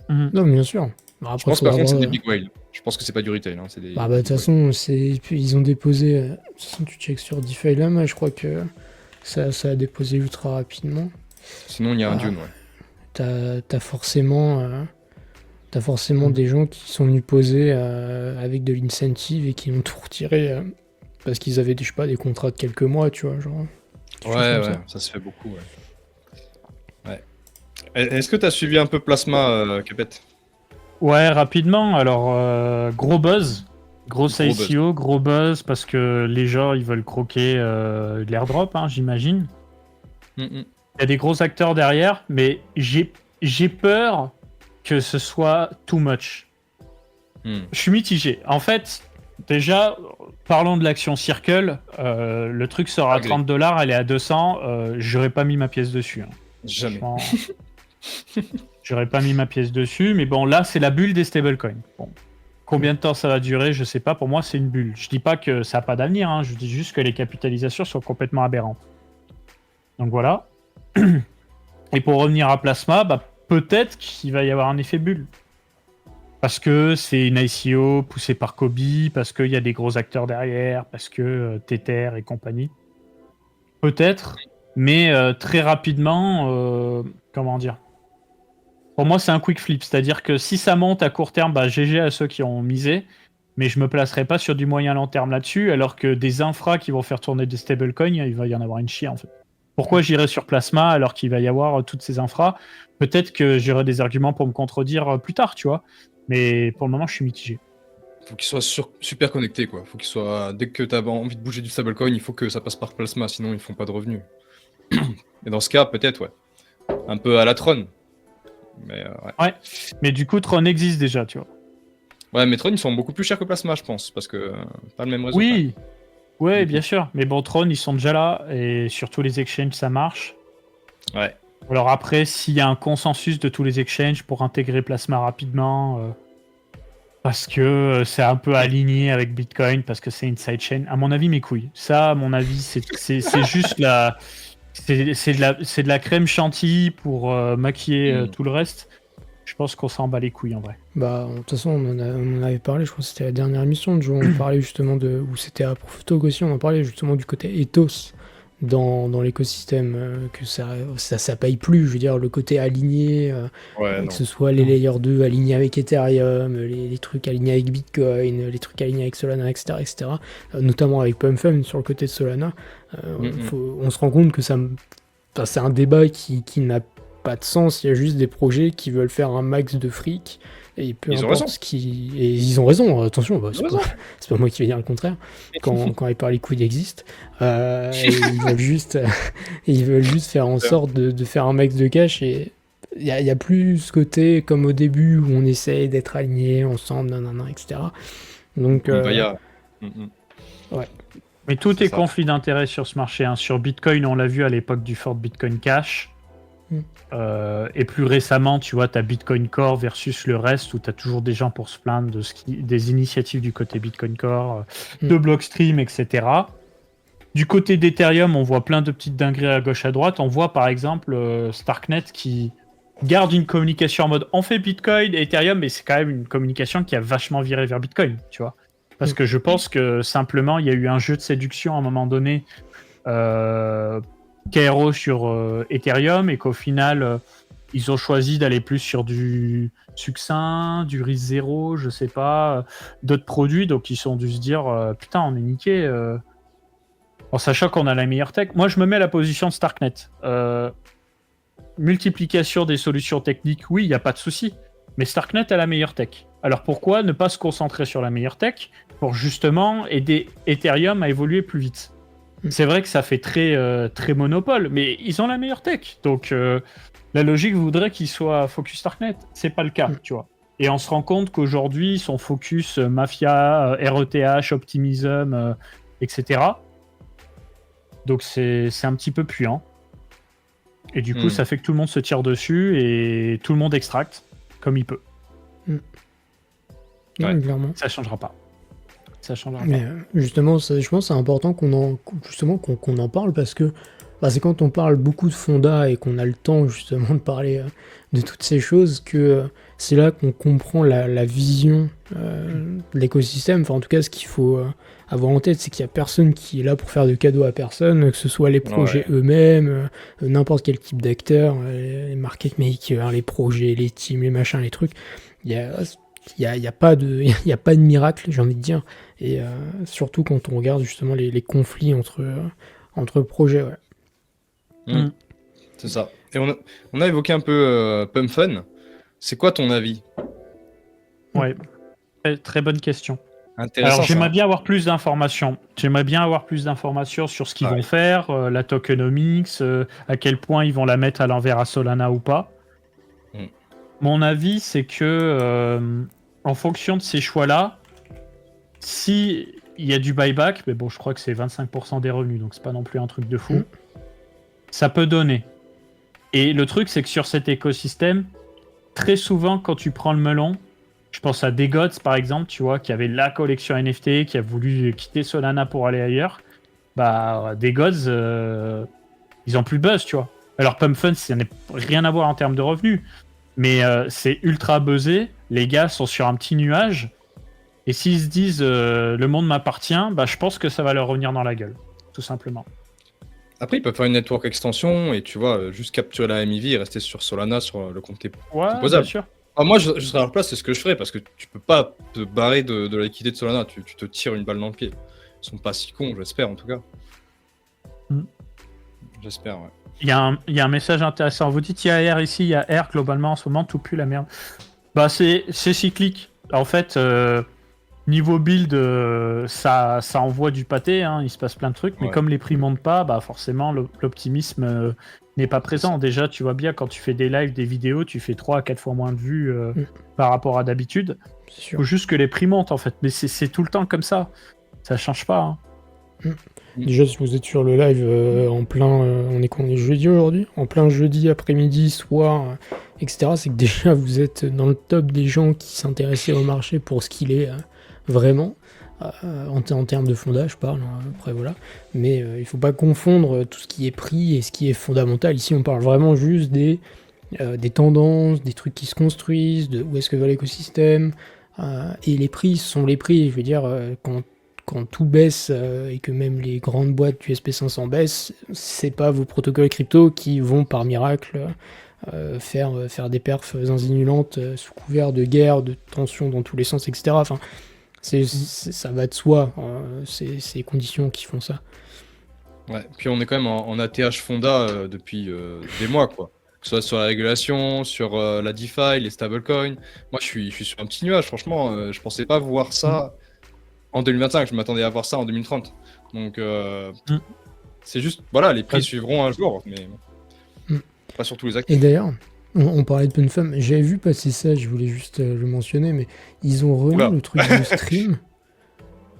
Mhm. Non, mais bien sûr. Bah, Je après, pense faut par contre c'est avoir, des big whales. Je pense que c'est pas du retail. Hein, c'est des bah, de toute big whales. façon, ils ont déposé. De toute façon, tu checks sur DeFi Lama, je crois que ça a déposé ultra rapidement. Sinon, il y a un Ah. Dune, ouais. T'as forcément, des gens qui sont venus poser avec de l'incentive et qui ont tout retiré parce qu'ils avaient, je sais pas, des contrats de quelques mois, tu vois, genre. quelque chose Ouais, comme ouais, ça. ça se fait beaucoup, ouais. Ouais. Est-ce que t'as suivi un peu Plasma, Capet? Ouais, rapidement. Alors, gros buzz. Grosse Gros buzz. ICO, gros buzz, parce que les gens, ils veulent croquer de l'airdrop, hein, j'imagine. Mm-mm. Il y a des gros acteurs derrière, mais j'ai peur que ce soit too much. Mm. Je suis mitigé. En fait, déjà, parlons de l'action Circle. Le truc sort à Agree. $30, elle est à 200. J'aurais pas mis ma pièce dessus. Hein. Jamais. Franchement, j'aurais pas mis ma pièce dessus. Mais bon, là, c'est la bulle des stablecoins. Bon. Combien de temps ça va durer, je sais pas. Pour moi, c'est une bulle. Je dis pas que ça n'a pas d'avenir. Hein. Je dis juste que les capitalisations sont complètement aberrantes. Donc voilà. Et pour revenir à Plasma, bah, peut-être qu'il va y avoir un effet bulle. Parce que c'est une ICO poussée par Kobe, parce qu'il y a des gros acteurs derrière, parce que Tether et compagnie. Peut-être, mais très rapidement, comment dire. Pour moi, c'est un quick flip, c'est-à-dire que si ça monte à court terme, bah, GG à ceux qui ont misé, mais je me placerai pas sur du moyen long terme là-dessus, alors que des infras qui vont faire tourner des stablecoins, il va y en avoir une chier en fait. Pourquoi j'irai sur Plasma alors qu'il va y avoir toutes ces infras? Peut-être que j'aurai des arguments pour me contredire plus tard, tu vois. Mais pour le moment, je suis mitigé. Faut qu'il soit super connecté, quoi. Faut qu'il soit. Dès que t'as envie de bouger du stablecoin, il faut que ça passe par Plasma, sinon ils font pas de revenus. Et dans ce cas, peut-être, ouais. Un peu à la Tron. Mais ouais. Mais du coup, Tron existe déjà, tu vois. Ouais, mais Tron, ils sont beaucoup plus chers que Plasma, je pense, parce que pas le même réseau. Oui, Ouais, bien sûr. Mais bon, Tron, ils sont déjà là. Et sur tous les exchanges, ça marche. Ouais. Alors après, s'il y a un consensus de tous les exchanges pour intégrer Plasma rapidement, parce que c'est un peu aligné avec Bitcoin, parce que c'est une sidechain, à mon avis, mes couilles. Ça, à mon avis, c'est juste la... C'est de la crème chantilly pour maquiller tout le reste. Je pense qu'on s'en bat les couilles en vrai. Bah, de toute façon, on en avait parlé, je crois que c'était la dernière émission de jeu, on parlait justement de. Ou c'était à Profotalk aussi, on en parlait justement du côté ethos dans l'écosystème, que ça paye plus, je veux dire, le côté aligné, Ouais, non. que ce soit les layers 2 alignés avec Ethereum, les trucs alignés avec Bitcoin, les trucs alignés avec Solana, etc., etc., notamment avec PumpFun sur le côté de Solana, on se rend compte que enfin, c'est un débat qui n'a pas de sens, il y a juste des projets qui veulent faire un max de fric, et peu Ils ont importe raison. ce qui... Et ils ont raison, attention, bah, c'est pas moi qui vais dire le contraire, quand Hyper Liquid existe. Et ils veulent juste faire en sorte de faire un max de cash, et il y a plus ce côté comme au début où on essaye d'être alignés ensemble, nanana, etc. Donc, Bah, y a... ouais. Mais tout C'est est ça. conflit d'intérêt sur ce marché. Hein. Sur Bitcoin, on l'a vu à l'époque du Fort Bitcoin Cash. Et plus récemment, tu vois, tu as Bitcoin Core versus le reste, où tu as toujours des gens pour se plaindre des initiatives du côté Bitcoin Core, de Blockstream, etc. Du côté d'Ethereum, on voit plein de petites dingueries à gauche à droite. On voit par exemple Starknet qui garde une communication en mode on fait Bitcoin et Ethereum, mais c'est quand même une communication qui a vachement viré vers Bitcoin, tu vois. Parce que je pense que simplement, il y a eu un jeu de séduction à un moment donné, KRO sur Ethereum, et qu'au final, ils ont choisi d'aller plus sur du succinct, du RIS 0, je sais pas, d'autres produits, donc ils ont dû se dire putain, on est niqué. En sachant qu'on a la meilleure tech. Moi, je me mets à la position de Starknet. Multiplication des solutions techniques, oui, il n'y a pas de souci. Mais Starknet a la meilleure tech. Alors pourquoi ne pas se concentrer sur la meilleure tech pour justement aider Ethereum à évoluer plus vite? C'est vrai que ça fait très monopole, mais ils ont la meilleure tech. Donc la logique voudrait qu'ils soient focus Starknet. C'est pas le cas, tu vois. Et on se rend compte qu'aujourd'hui, ils sont focus Mafia, RETH, Optimism, etc. Donc c'est un petit peu puant. Et du coup, ça fait que tout le monde se tire dessus et tout le monde extracte comme il peut. Ouais, clairement. Ça changera pas. Ça changera Mais justement, je pense que c'est important qu'on en parle, parce que c'est quand on parle beaucoup de fonda et qu'on a le temps justement de parler de toutes ces choses que c'est là qu'on comprend la vision de l'écosystème. Enfin, en tout cas, ce qu'il faut avoir en tête, c'est qu'il n'y a personne qui est là pour faire de cadeaux à personne, que ce soit les projets eux-mêmes, n'importe quel type d'acteurs, les market makers, les projets, les teams, les machins, les trucs. Il y a pas de miracle, j'ai envie de dire. Et surtout quand on regarde justement les conflits entre projets. Ouais. C'est ça. Et on a évoqué un peu PumpFun. C'est quoi ton avis? Ouais, très bonne question. Intéressant. Alors j'aimerais bien avoir plus d'informations. J'aimerais bien avoir plus d'informations sur ce qu'ils vont faire, la tokenomics, à quel point ils vont la mettre à l'envers à Solana ou pas. Mon avis, c'est que en fonction de ces choix-là, si il y a du buyback, mais bon, je crois que c'est 25% des revenus, donc c'est pas non plus un truc de fou. Ça peut donner. Et le truc, c'est que sur cet écosystème, très souvent, quand tu prends le melon, je pense à Degods, par exemple, tu vois, qui avait la collection NFT, qui a voulu quitter Solana pour aller ailleurs. Bah, Degods, ils ont plus de buzz, tu vois. Alors, PumpFun, ça n'a rien à voir en termes de revenus, mais c'est ultra buzzé. Les gars sont sur un petit nuage. Et s'ils se disent le monde m'appartient, bah, je pense que ça va leur revenir dans la gueule, tout simplement. Après, ils peuvent faire une network extension et tu vois, juste capturer la MEV et rester sur Solana, sur le compte composable. Bien sûr. Moi, je serais à leur place, c'est ce que je ferais, parce que tu peux pas te barrer de la liquidité de Solana, tu te tires une balle dans le pied. Ils sont pas si cons, j'espère en tout cas. J'espère, ouais. Il y a un message intéressant. Vous dites il y a R ici, il y a R globalement en ce moment, tout pue la merde. Bah c'est cyclique. En fait, niveau build, ça envoie du pâté, hein, il se passe plein de trucs, mais comme les prix montent pas, bah forcément l'optimisme n'est pas présent. Déjà, tu vois bien, quand tu fais des lives, des vidéos, tu fais 3 à 4 fois moins de vues par rapport à d'habitude. Il faut juste que les prix montent en fait, mais c'est tout le temps comme ça. Ça change pas. Hein. Déjà, si vous êtes sur le live en plein, on est jeudi aujourd'hui, en plein jeudi après-midi, soir, etc., c'est que déjà vous êtes dans le top des gens qui s'intéressaient au marché pour ce qu'il est vraiment, en termes de fondage, je parle, après voilà. Mais il faut pas confondre tout ce qui est prix et ce qui est fondamental. Ici, on parle vraiment juste des tendances, des trucs qui se construisent, de où est-ce que va l'écosystème, et les prix sont les prix. Je veux dire, quand tout baisse et que même les grandes boîtes du SP500 baissent, c'est pas vos protocoles crypto qui vont par miracle faire des perfs insinulantes sous couvert de guerre, de tension dans tous les sens, etc. Enfin, ça va de soi, c'est les conditions qui font ça. Ouais, puis on est quand même en ATH fonda depuis des mois, quoi. Que ce soit sur la régulation, sur la DeFi, les stablecoins. Moi, je suis sur un petit nuage, franchement. Je pensais pas voir ça en 2025. Je m'attendais à voir ça en 2030. Donc, c'est juste, voilà, les prix suivront un jour, mais pas sur tous les actifs. Et d'ailleurs, on parlait de PunFum, j'avais vu passer ça, je voulais juste le mentionner, mais ils ont remis le truc du stream.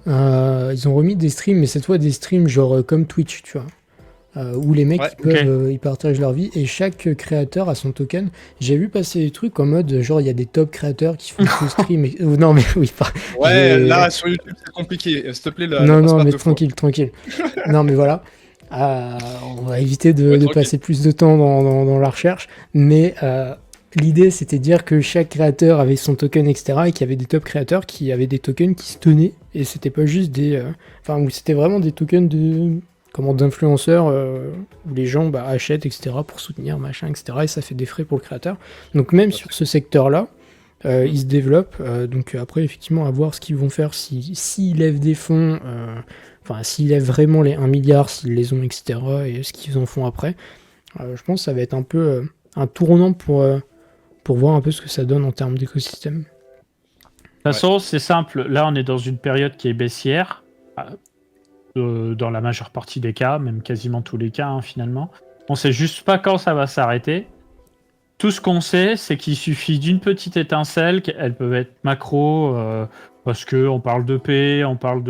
Ils ont remis des streams, mais cette fois des streams genre comme Twitch, tu vois. Où les mecs ils partagent leur vie et chaque créateur a son token. J'ai vu passer des trucs en mode genre il y a des top créateurs qui font le stream. Non mais oui. Là sur YouTube c'est compliqué. S'il te plaît. Non mais tranquille. Non mais voilà. On va éviter de passer plus de temps dans la recherche. Mais l'idée c'était de dire que chaque créateur avait son token etc. Et qu'il y avait des top créateurs qui avaient des tokens qui se tenaient. Et c'était pas juste des. Où c'était vraiment des tokens d'influenceurs où les gens achètent, etc., pour soutenir, machin, etc., et ça fait des frais pour le créateur. Donc même sur ce secteur-là, ils se développent. Donc après, effectivement, à voir ce qu'ils vont faire s'ils lèvent des fonds, s'ils lèvent vraiment les 1 milliard, s'ils les ont, etc., et ce qu'ils en font après. Je pense que ça va être un peu un tournant pour voir un peu ce que ça donne en termes d'écosystème. De toute façon, c'est simple. Là, on est dans une période qui est baissière. Dans la majeure partie des cas, même quasiment tous les cas finalement. On sait juste pas quand ça va s'arrêter. Tout ce qu'on sait, c'est qu'il suffit d'une petite étincelle, elles peuvent être macro, parce qu'on parle de paix, on parle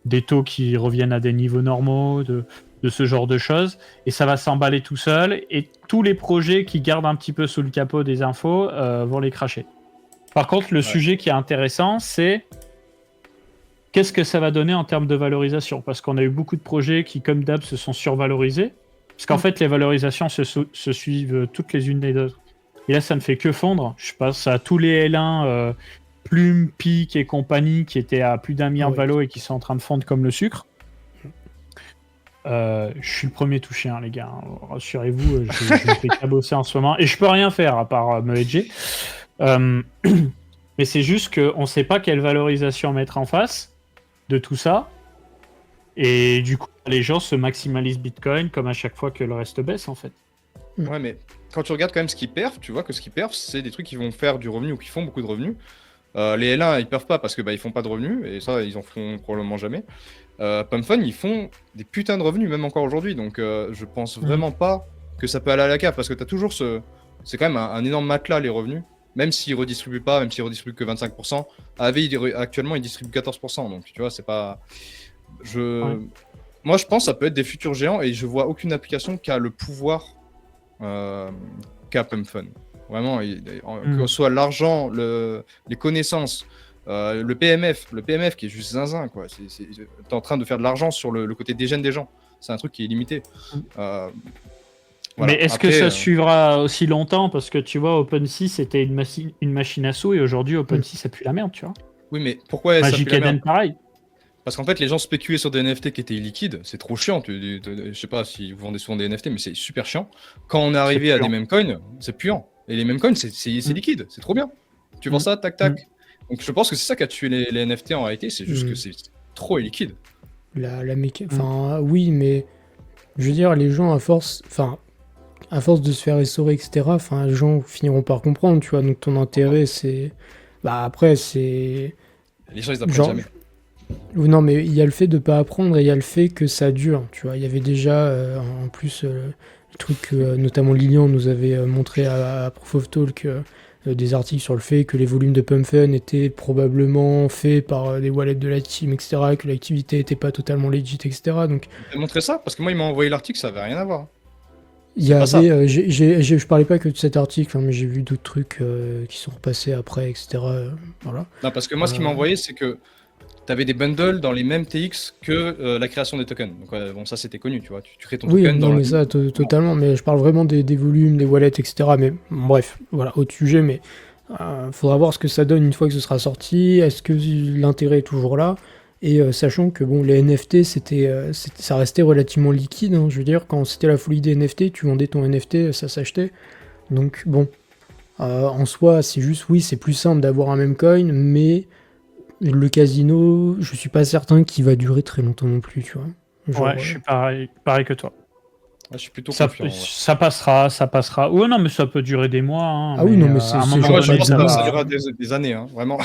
des taux qui reviennent à des niveaux normaux, de ce genre de choses, et ça va s'emballer tout seul, et tous les projets qui gardent un petit peu sous le capot des infos vont les cracher. Par contre, le sujet qui est intéressant, c'est qu'est-ce que ça va donner en termes de valorisation? Parce qu'on a eu beaucoup de projets qui, comme d'hab, se sont survalorisés. Parce qu'en fait, les valorisations se suivent toutes les unes des autres. Et là, ça ne fait que fondre. Je pense à tous les L1, Plume, Pic et compagnie, qui étaient à plus d'1 milliard de valo et qui sont en train de fondre comme le sucre. Je suis le premier touché, les gars. Rassurez-vous, je me fais cabosser en ce moment. Et je peux rien faire à part me hedger. Mais c'est juste qu'on ne sait pas quelle valorisation mettre en face de tout ça, et du coup les gens se maximalisent Bitcoin comme à chaque fois que le reste baisse en fait. Ouais, mais quand tu regardes quand même ce qui perf, tu vois que ce qui perf c'est des trucs qui vont faire du revenu ou qui font beaucoup de revenus. Les L1 ils perfent pas parce que ils font pas de revenus et ça ils en feront probablement jamais. PumpFun ils font des putains de revenus même encore aujourd'hui, donc je pense vraiment pas que ça peut aller à la cave parce que t'as toujours c'est quand même un énorme matelas les revenus. Même s'ils redistribuent pas, même s'ils redistribuent que 25%, actuellement ils distribuent 14%, donc tu vois, c'est pas... Moi je pense que ça peut être des futurs géants et je vois aucune application qui a le pouvoir qu'a PumpFun. Vraiment, que ce soit l'argent, les connaissances, le PMF qui est juste zinzin, quoi. T'es en train de faire de l'argent sur le côté dégène des gens, c'est un truc qui est limité. Voilà. Mais est-ce que ça suivra aussi longtemps? Parce que tu vois, OpenSea c'était une machine à sous et aujourd'hui OpenSea ça pue la merde, tu vois. Oui, mais pourquoi ça pue la merde? Pareil. Parce qu'en fait, les gens spéculaient sur des NFT qui étaient illiquides, c'est trop chiant. Je sais pas si vous vendez souvent des NFT, mais c'est super chiant. Quand on est arrivé à des meme coins, c'est puant. Et les meme coins, c'est liquide, c'est trop bien. Tu vends ça, tac, tac. Donc je pense que c'est ça qui a tué les NFT en réalité, c'est juste que c'est trop illiquide. Oui, mais je veux dire, les gens à force de se faire essorer, etc., les gens finiront par comprendre, tu vois. Donc ton intérêt, c'est... après, c'est... Les gens, ils apprennent jamais. Non, mais il y a le fait de pas apprendre et il y a le fait que ça dure, tu vois. Il y avait déjà, en plus, le truc que notamment Lilian nous avait montré à Proof of Talk, des articles sur le fait que les volumes de Pump Fun étaient probablement faits par des wallets de la team, etc., que l'activité n'était pas totalement legit, etc. Donc, Tu as montré ça? Parce que moi, il m'a envoyé l'article, ça avait rien à voir. il y C'est pas ça. avait, je parlais pas que de cet article, hein, mais j'ai vu d'autres trucs qui sont repassés après, etc. Voilà. Non, parce que moi, ce qu'il m'a envoyé, c'est que tu avais des bundles dans les mêmes TX que la création des tokens. Donc, bon, ça, c'était connu, tu vois. Tu crées ton Oui, token non, dans mais ça, totalement. Mais je parle vraiment des volumes, des wallets, etc. Mais bref, voilà, autre sujet. Mais faudra voir ce que ça donne une fois que ce sera sorti. Est-ce que l'intérêt est toujours là? Et sachant que bon, les NFT, ça restait relativement liquide, hein. Je veux dire, quand c'était la folie des NFT, tu vendais ton NFT, ça s'achetait. Donc bon, en soi, c'est juste, oui, c'est plus simple d'avoir un même coin, mais le casino, je suis pas certain qu'il va durer très longtemps non plus, tu vois. Genre, Ouais, je suis pareil que toi. je suis plutôt Ça, confiant. Ouais. ça passera. Ouais, non, mais ça peut durer des mois. Hein, Ah oui, non, mais c'est à un c'est moment genre Moi, je pas pense de que ça demain. durera des années, hein, vraiment.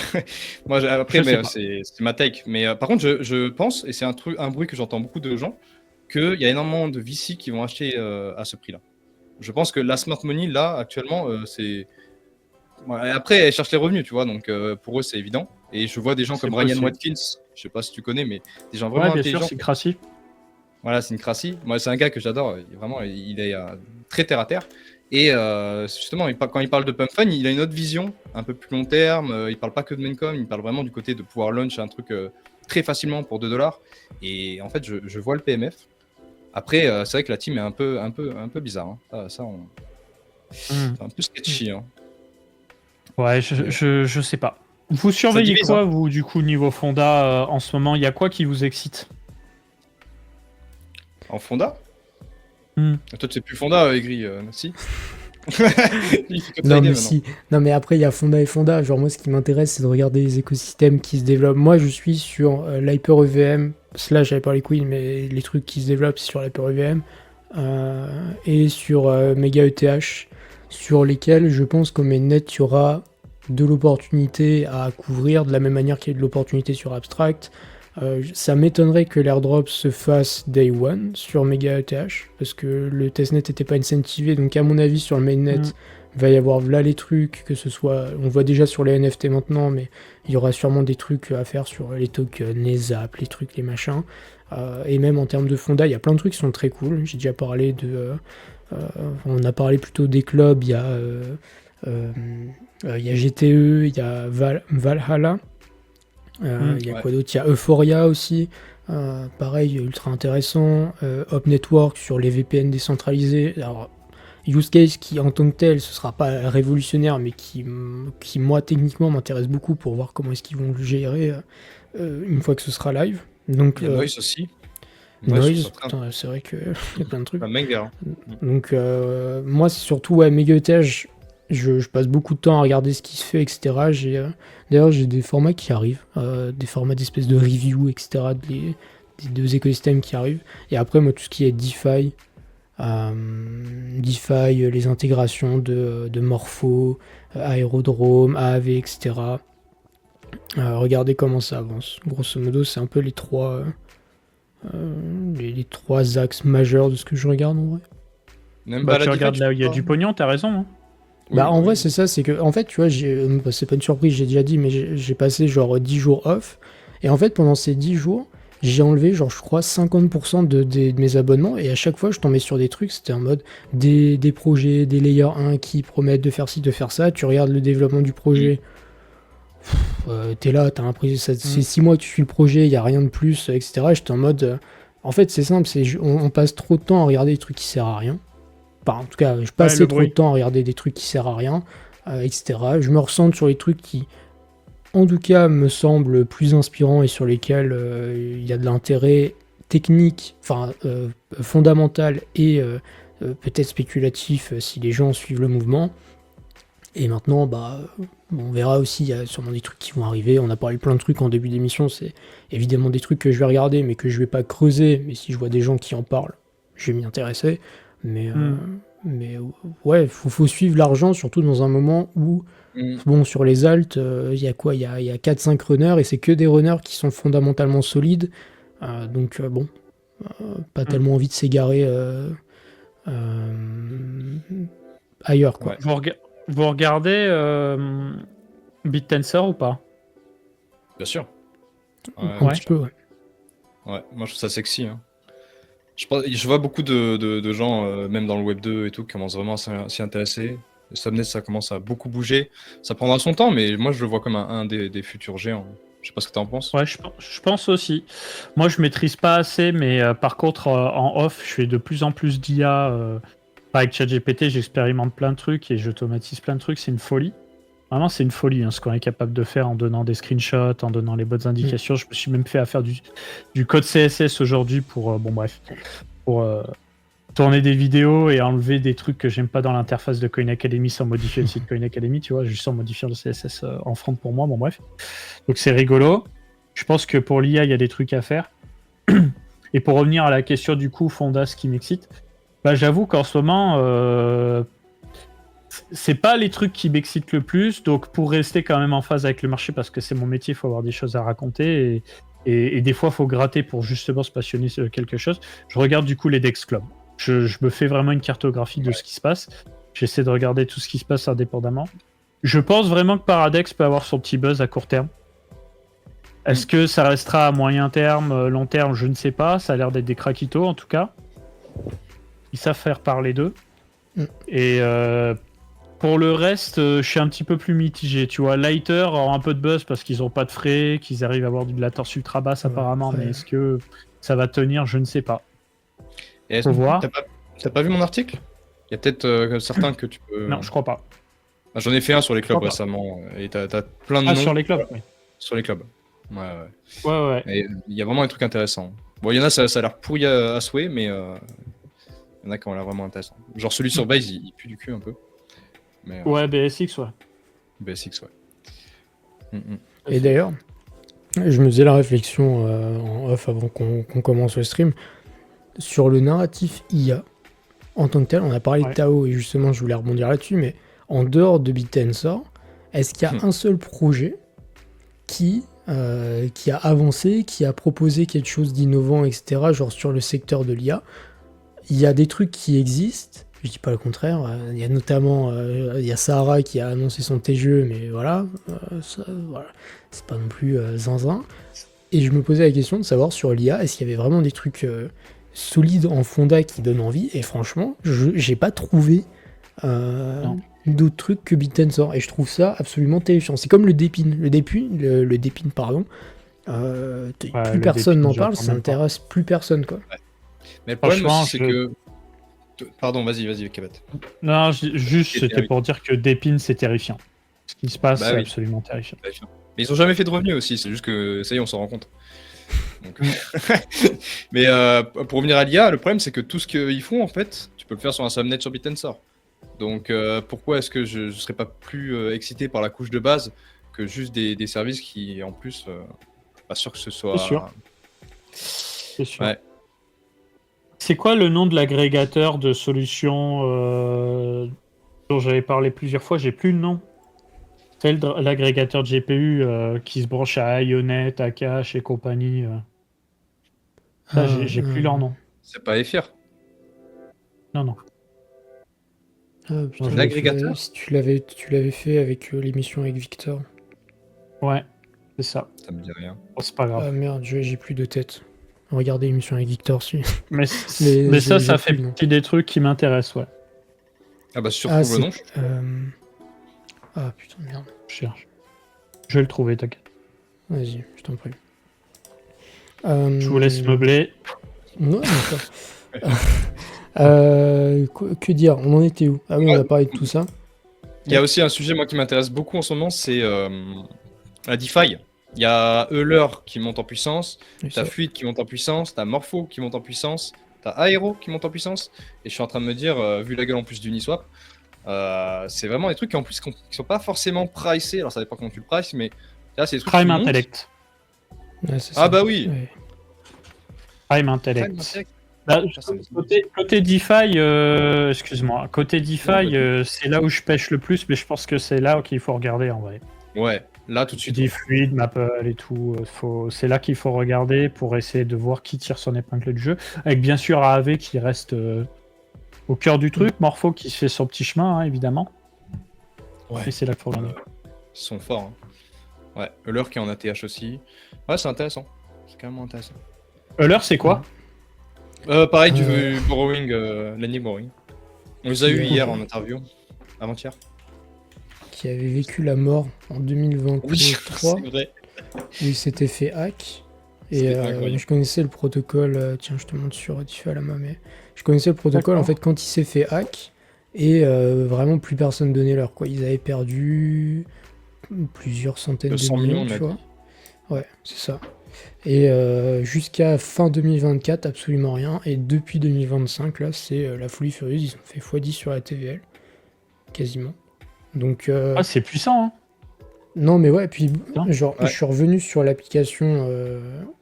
Moi, après, Je sais mais pas. c'est ma take. Mais par contre, je pense, et c'est un bruit que j'entends beaucoup de gens, qu'il y a énormément de VC qui vont acheter à ce prix-là. Je pense que la smart money, là, actuellement, c'est. Ouais, après, elle cherche les revenus, tu vois, donc pour eux, c'est évident. Et je vois des gens C'est comme Ryan possible. Watkins, je sais pas si tu connais, mais des gens Ouais, vraiment bien sûr, intelligents. c'est Crassi. Voilà, c'est une crassie. Moi, c'est un gars que j'adore. Vraiment, il est très terre à terre. Et justement, quand il parle de Pump Fun, il a une autre vision, un peu plus long terme. Il parle pas que de maincom, il parle vraiment du côté de pouvoir launch un truc très facilement pour 2 $. Et en fait, je vois le PMF. Après, c'est vrai que la team est un peu bizarre. Hein. Ça, c'est un peu sketchy. Hein. Ouais, je sais pas. Vous surveillez divise, quoi, vous, du coup, niveau Fonda en ce moment? Il y a quoi qui vous excite? En Fonda Hmm. Toi, tu sais plus Fonda, Aigri, si Il fait que Non, trader mais maintenant. si. Non, mais après, il y a Fonda et Fonda. Genre, moi, ce qui m'intéresse, c'est de regarder les écosystèmes qui se développent. Moi, je suis sur l'Hyper EVM, slash Hyper Liquid, mais les trucs qui se développent, c'est sur l'Hyper EVM, et sur Mega ETH, sur lesquels je pense qu'au mainnet, il y aura de l'opportunité à couvrir, de la même manière qu'il y a de l'opportunité sur Abstract. Ça m'étonnerait que l'airdrop se fasse day one sur Mega ETH, parce que le testnet n'était pas incentivé, donc à mon avis sur le mainnet, il va y avoir là les trucs, que ce soit, on voit déjà sur les NFT maintenant, mais il y aura sûrement des trucs à faire sur les tokens, les apps, les trucs, les machins, et même en termes de fonda, il y a plein de trucs qui sont très cool. J'ai déjà parlé on a parlé plutôt des clubs, il y a GTE, il y a Valhalla. Il y a quoi d'autre? Il y a Euphoria aussi, pareil, ultra intéressant. Hop Network sur les VPN décentralisés. Alors, use case qui en tant que tel, ce sera pas révolutionnaire, mais qui moi, techniquement, m'intéresse beaucoup pour voir comment est-ce qu'ils vont le gérer une fois que ce sera live. Donc, Il y a Noise aussi. Noise, putain, c'est vrai qu'il y a plein de trucs. Hein. Donc, moi, c'est surtout Mega ETH. Je passe beaucoup de temps à regarder ce qui se fait, etc. D'ailleurs, j'ai des formats qui arrivent, des formats d'espèces de review, etc. des deux écosystèmes qui arrivent. Et après, moi, tout ce qui est DeFi, les intégrations de Morpho, Aérodrome, AAV, etc. Regardez comment ça avance. Grosso modo, c'est un peu les trois axes majeurs de ce que je regarde en vrai. Bah, tu regardes là où il y a du pognon, t'as raison. Hein. Bah en vrai c'est ça, c'est que en fait tu vois, c'est pas une surprise, j'ai déjà dit, mais j'ai passé genre 10 jours off, et en fait pendant ces 10 jours, j'ai enlevé genre je crois 50% de mes abonnements, et à chaque fois je tombais sur des trucs, c'était en mode des projets, des layers 1 qui promettent de faire ci, de faire ça, tu regardes le développement du projet, t'es là, t'as l'impression, ça fait 6 mois que tu suis le projet, il y a rien de plus, etc. Et j'étais en mode, en fait c'est simple, on passe trop de temps à regarder des trucs qui servent à rien. Enfin, en tout cas, je passais trop de temps à regarder des trucs qui servent à rien, etc. Je me ressens sur les trucs qui, en tout cas, me semblent plus inspirants et sur lesquels il y a de l'intérêt technique, enfin fondamental et peut-être spéculatif si les gens suivent le mouvement. Et maintenant, on verra aussi, il y a sûrement des trucs qui vont arriver. On a parlé plein de trucs en début d'émission, c'est évidemment des trucs que je vais regarder, mais que je vais pas creuser. Mais si je vois des gens qui en parlent, je vais m'y intéresser. Mais ouais, faut suivre l'argent, surtout dans un moment où, bon, sur les alts, il y a quoi? Il y a 4-5 runners, et c'est que des runners qui sont fondamentalement solides. Donc, bon, pas tellement envie de s'égarer ailleurs, quoi. Ouais. Vous regardez BitTensor ou pas? Bien sûr. Un petit peu, ouais. Ouais, moi je trouve ça sexy. Hein. Je vois beaucoup de gens, même dans le Web 2 et tout, qui commencent vraiment à s'y intéresser. Le subnet, ça commence à beaucoup bouger. Ça prendra son temps, mais moi je le vois comme un des futurs géants. Je sais pas ce que tu en penses. Ouais, je pense aussi. Moi, je maîtrise pas assez, mais par contre, en off, je fais de plus en plus d'IA. Avec ChatGPT, j'expérimente plein de trucs et j'automatise plein de trucs. C'est une folie. Vraiment, c'est une folie ce qu'on est capable de faire en donnant des screenshots, en donnant les bonnes indications. Je me suis même fait à faire du code CSS aujourd'hui pour, pour tourner des vidéos et enlever des trucs que j'aime pas dans l'interface de Coin Academy sans modifier le site Coin Academy, tu vois, juste en modifiant le CSS en front pour moi. Bon, bref. Donc, c'est rigolo. Je pense que pour l'IA, il y a des trucs à faire. Et pour revenir à la question du coup, Fonda, ce qui m'excite, j'avoue qu'en ce moment, c'est pas les trucs qui m'excitent le plus. Donc, pour rester quand même en phase avec le marché, parce que c'est mon métier, il faut avoir des choses à raconter. Et des fois, il faut gratter pour justement se passionner sur quelque chose. Je regarde du coup les Dex Club. Je me fais vraiment une cartographie de ce qui se passe. J'essaie de regarder tout ce qui se passe indépendamment. Je pense vraiment que Paradex peut avoir son petit buzz à court terme. Est-ce que ça restera à moyen terme, long terme? Je ne sais pas. Ça a l'air d'être des craquitos en tout cas. Ils savent faire parler d'eux. Et pour le reste, je suis un petit peu plus mitigé. Tu vois, Lighter aura un peu de buzz parce qu'ils n'ont pas de frais, qu'ils arrivent à avoir de la latence ultra basse apparemment. Mais est-ce que ça va tenir? Je ne sais pas. Et Faut voir. T'as pas vu mon article? Il y a peut-être certains que tu peux... Non, je crois pas. J'en ai fait un sur les clubs récemment. Et t'as plein de noms. Sur les clubs, oui. Sur les clubs. Ouais. Et il y a vraiment des trucs intéressants. Bon, il y en a, ça a l'air pourri à souhait, mais il y en a qui ont l'air vraiment intéressants. Genre celui sur Base, il pue du cul un peu. Mais, ouais, BSX, ouais. BSX, ouais. Et d'ailleurs, je me faisais la réflexion en off avant qu'on commence le stream sur le narratif IA en tant que tel. On a parlé de Tao et justement, je voulais rebondir là-dessus, mais en dehors de BitTensor, est-ce qu'il y a un seul projet qui a avancé, qui a proposé quelque chose d'innovant, etc., genre sur le secteur de l'IA? Il y a des trucs qui existent, je dis pas le contraire. Il y a notamment il y a Sahara qui a annoncé son TGE, mais voilà, c'est pas non plus zinzin. Et je me posais la question de savoir sur l'IA, est-ce qu'il y avait vraiment des trucs solides en fonda qui donnent envie? Et franchement, j'ai pas trouvé d'autres trucs que BitTensor. Et je trouve ça absolument terrifiant. C'est comme le Dépine. Le Dépine, pardon. Plus personne n'en parle, ça n'intéresse plus personne, quoi. Ouais. Mais le problème aussi, c'est que... Pardon, vas-y, Kabat. Non, juste, c'était pour dire que Dépine, c'est terrifiant. Ce qui se passe, c'est absolument terrifiant. Mais ils ont jamais fait de revenus aussi, c'est juste que ça y est, on s'en rend compte. Donc... Mais pour revenir à l'IA, le problème, c'est que tout ce qu'ils font, en fait, tu peux le faire sur un subnet sur BitTensor. Donc pourquoi est-ce que je serais pas plus excité par la couche de base que juste des services qui, en plus, pas sûr que ce soit... C'est sûr. Ouais. C'est quoi le nom de l'agrégateur de solutions dont j'avais parlé plusieurs fois? J'ai plus le nom. C'est l'agrégateur de GPU qui se branche à Ionet, Akash et compagnie. J'ai plus leur nom. C'est pas FR? Non. Putain, l'agrégateur, si tu l'avais fait avec l'émission avec Victor. Ouais, c'est ça. Ça me dit rien. Oh, c'est pas grave. Ah merde, j'ai plus de tête. Regardez l'émission avec Victor, si. Mais ça fait partie des trucs qui m'intéressent, ouais. Ah bah si tu retrouves le nom. Ah putain, merde. Je cherche. Je vais le trouver, t'inquiète. Vas-y, je t'en prie. Je vous laisse meubler. Non, d'accord. Que dire? On en était où? Ah oui, on a parlé de tout ça. Il y a aussi un sujet moi qui m'intéresse beaucoup en ce moment, c'est la DeFi. Il y a Euler qui monte en puissance, t'as Fluid qui monte en puissance, t'as Morpho qui monte en puissance, t'as Aero qui monte en puissance, et je suis en train de me dire, vu la gueule en plus d'Uniswap, c'est vraiment des trucs qui en plus qui sont pas forcément pricés, alors ça dépend comment tu le prices, mais là c'est des trucs Prime Intellect. Ouais, ah bah oui. Ouais. Prime Intellect. Côté DeFi, excuse-moi, côté DeFi, c'est là où je pêche le plus, mais je pense que c'est là qu'il faut regarder en vrai. Ouais, là tout de suite. Des fluides, Maple et tout, c'est là qu'il faut regarder pour essayer de voir qui tire son épingle du jeu. Avec bien sûr AAV qui reste au cœur du truc, Morpho qui fait son petit chemin, hein, évidemment. Ouais. Et c'est là qu'il faut regarder. Ils sont forts. Hein. Ouais, Euler qui est en ATH aussi. Ouais, c'est intéressant. C'est carrément intéressant. Euler, c'est quoi? Pareil, du borrowing, lending borrowing. On les a eu hier en interview, avant-hier. Qui avait vécu la mort en 2023. Oui, c'est vrai. Où il s'était fait hack. Et C'était incroyable. je connaissais le protocole. Tiens, je te montre sur Diffie à la main, mais je connaissais le protocole en fait quand il s'est fait hack. Et vraiment plus personne donnait l'heure, quoi. Ils avaient perdu plusieurs centaines de 100 millions, tu on a vois. Ouais, c'est ça. Et jusqu'à fin 2024, absolument rien. Et depuis 2025, là, c'est la folie furieuse. Ils ont fait x10 sur la TVL. Quasiment. Donc. Ah, c'est puissant, hein. Non, mais ouais, puis genre, Ouais. je suis revenu sur l'application.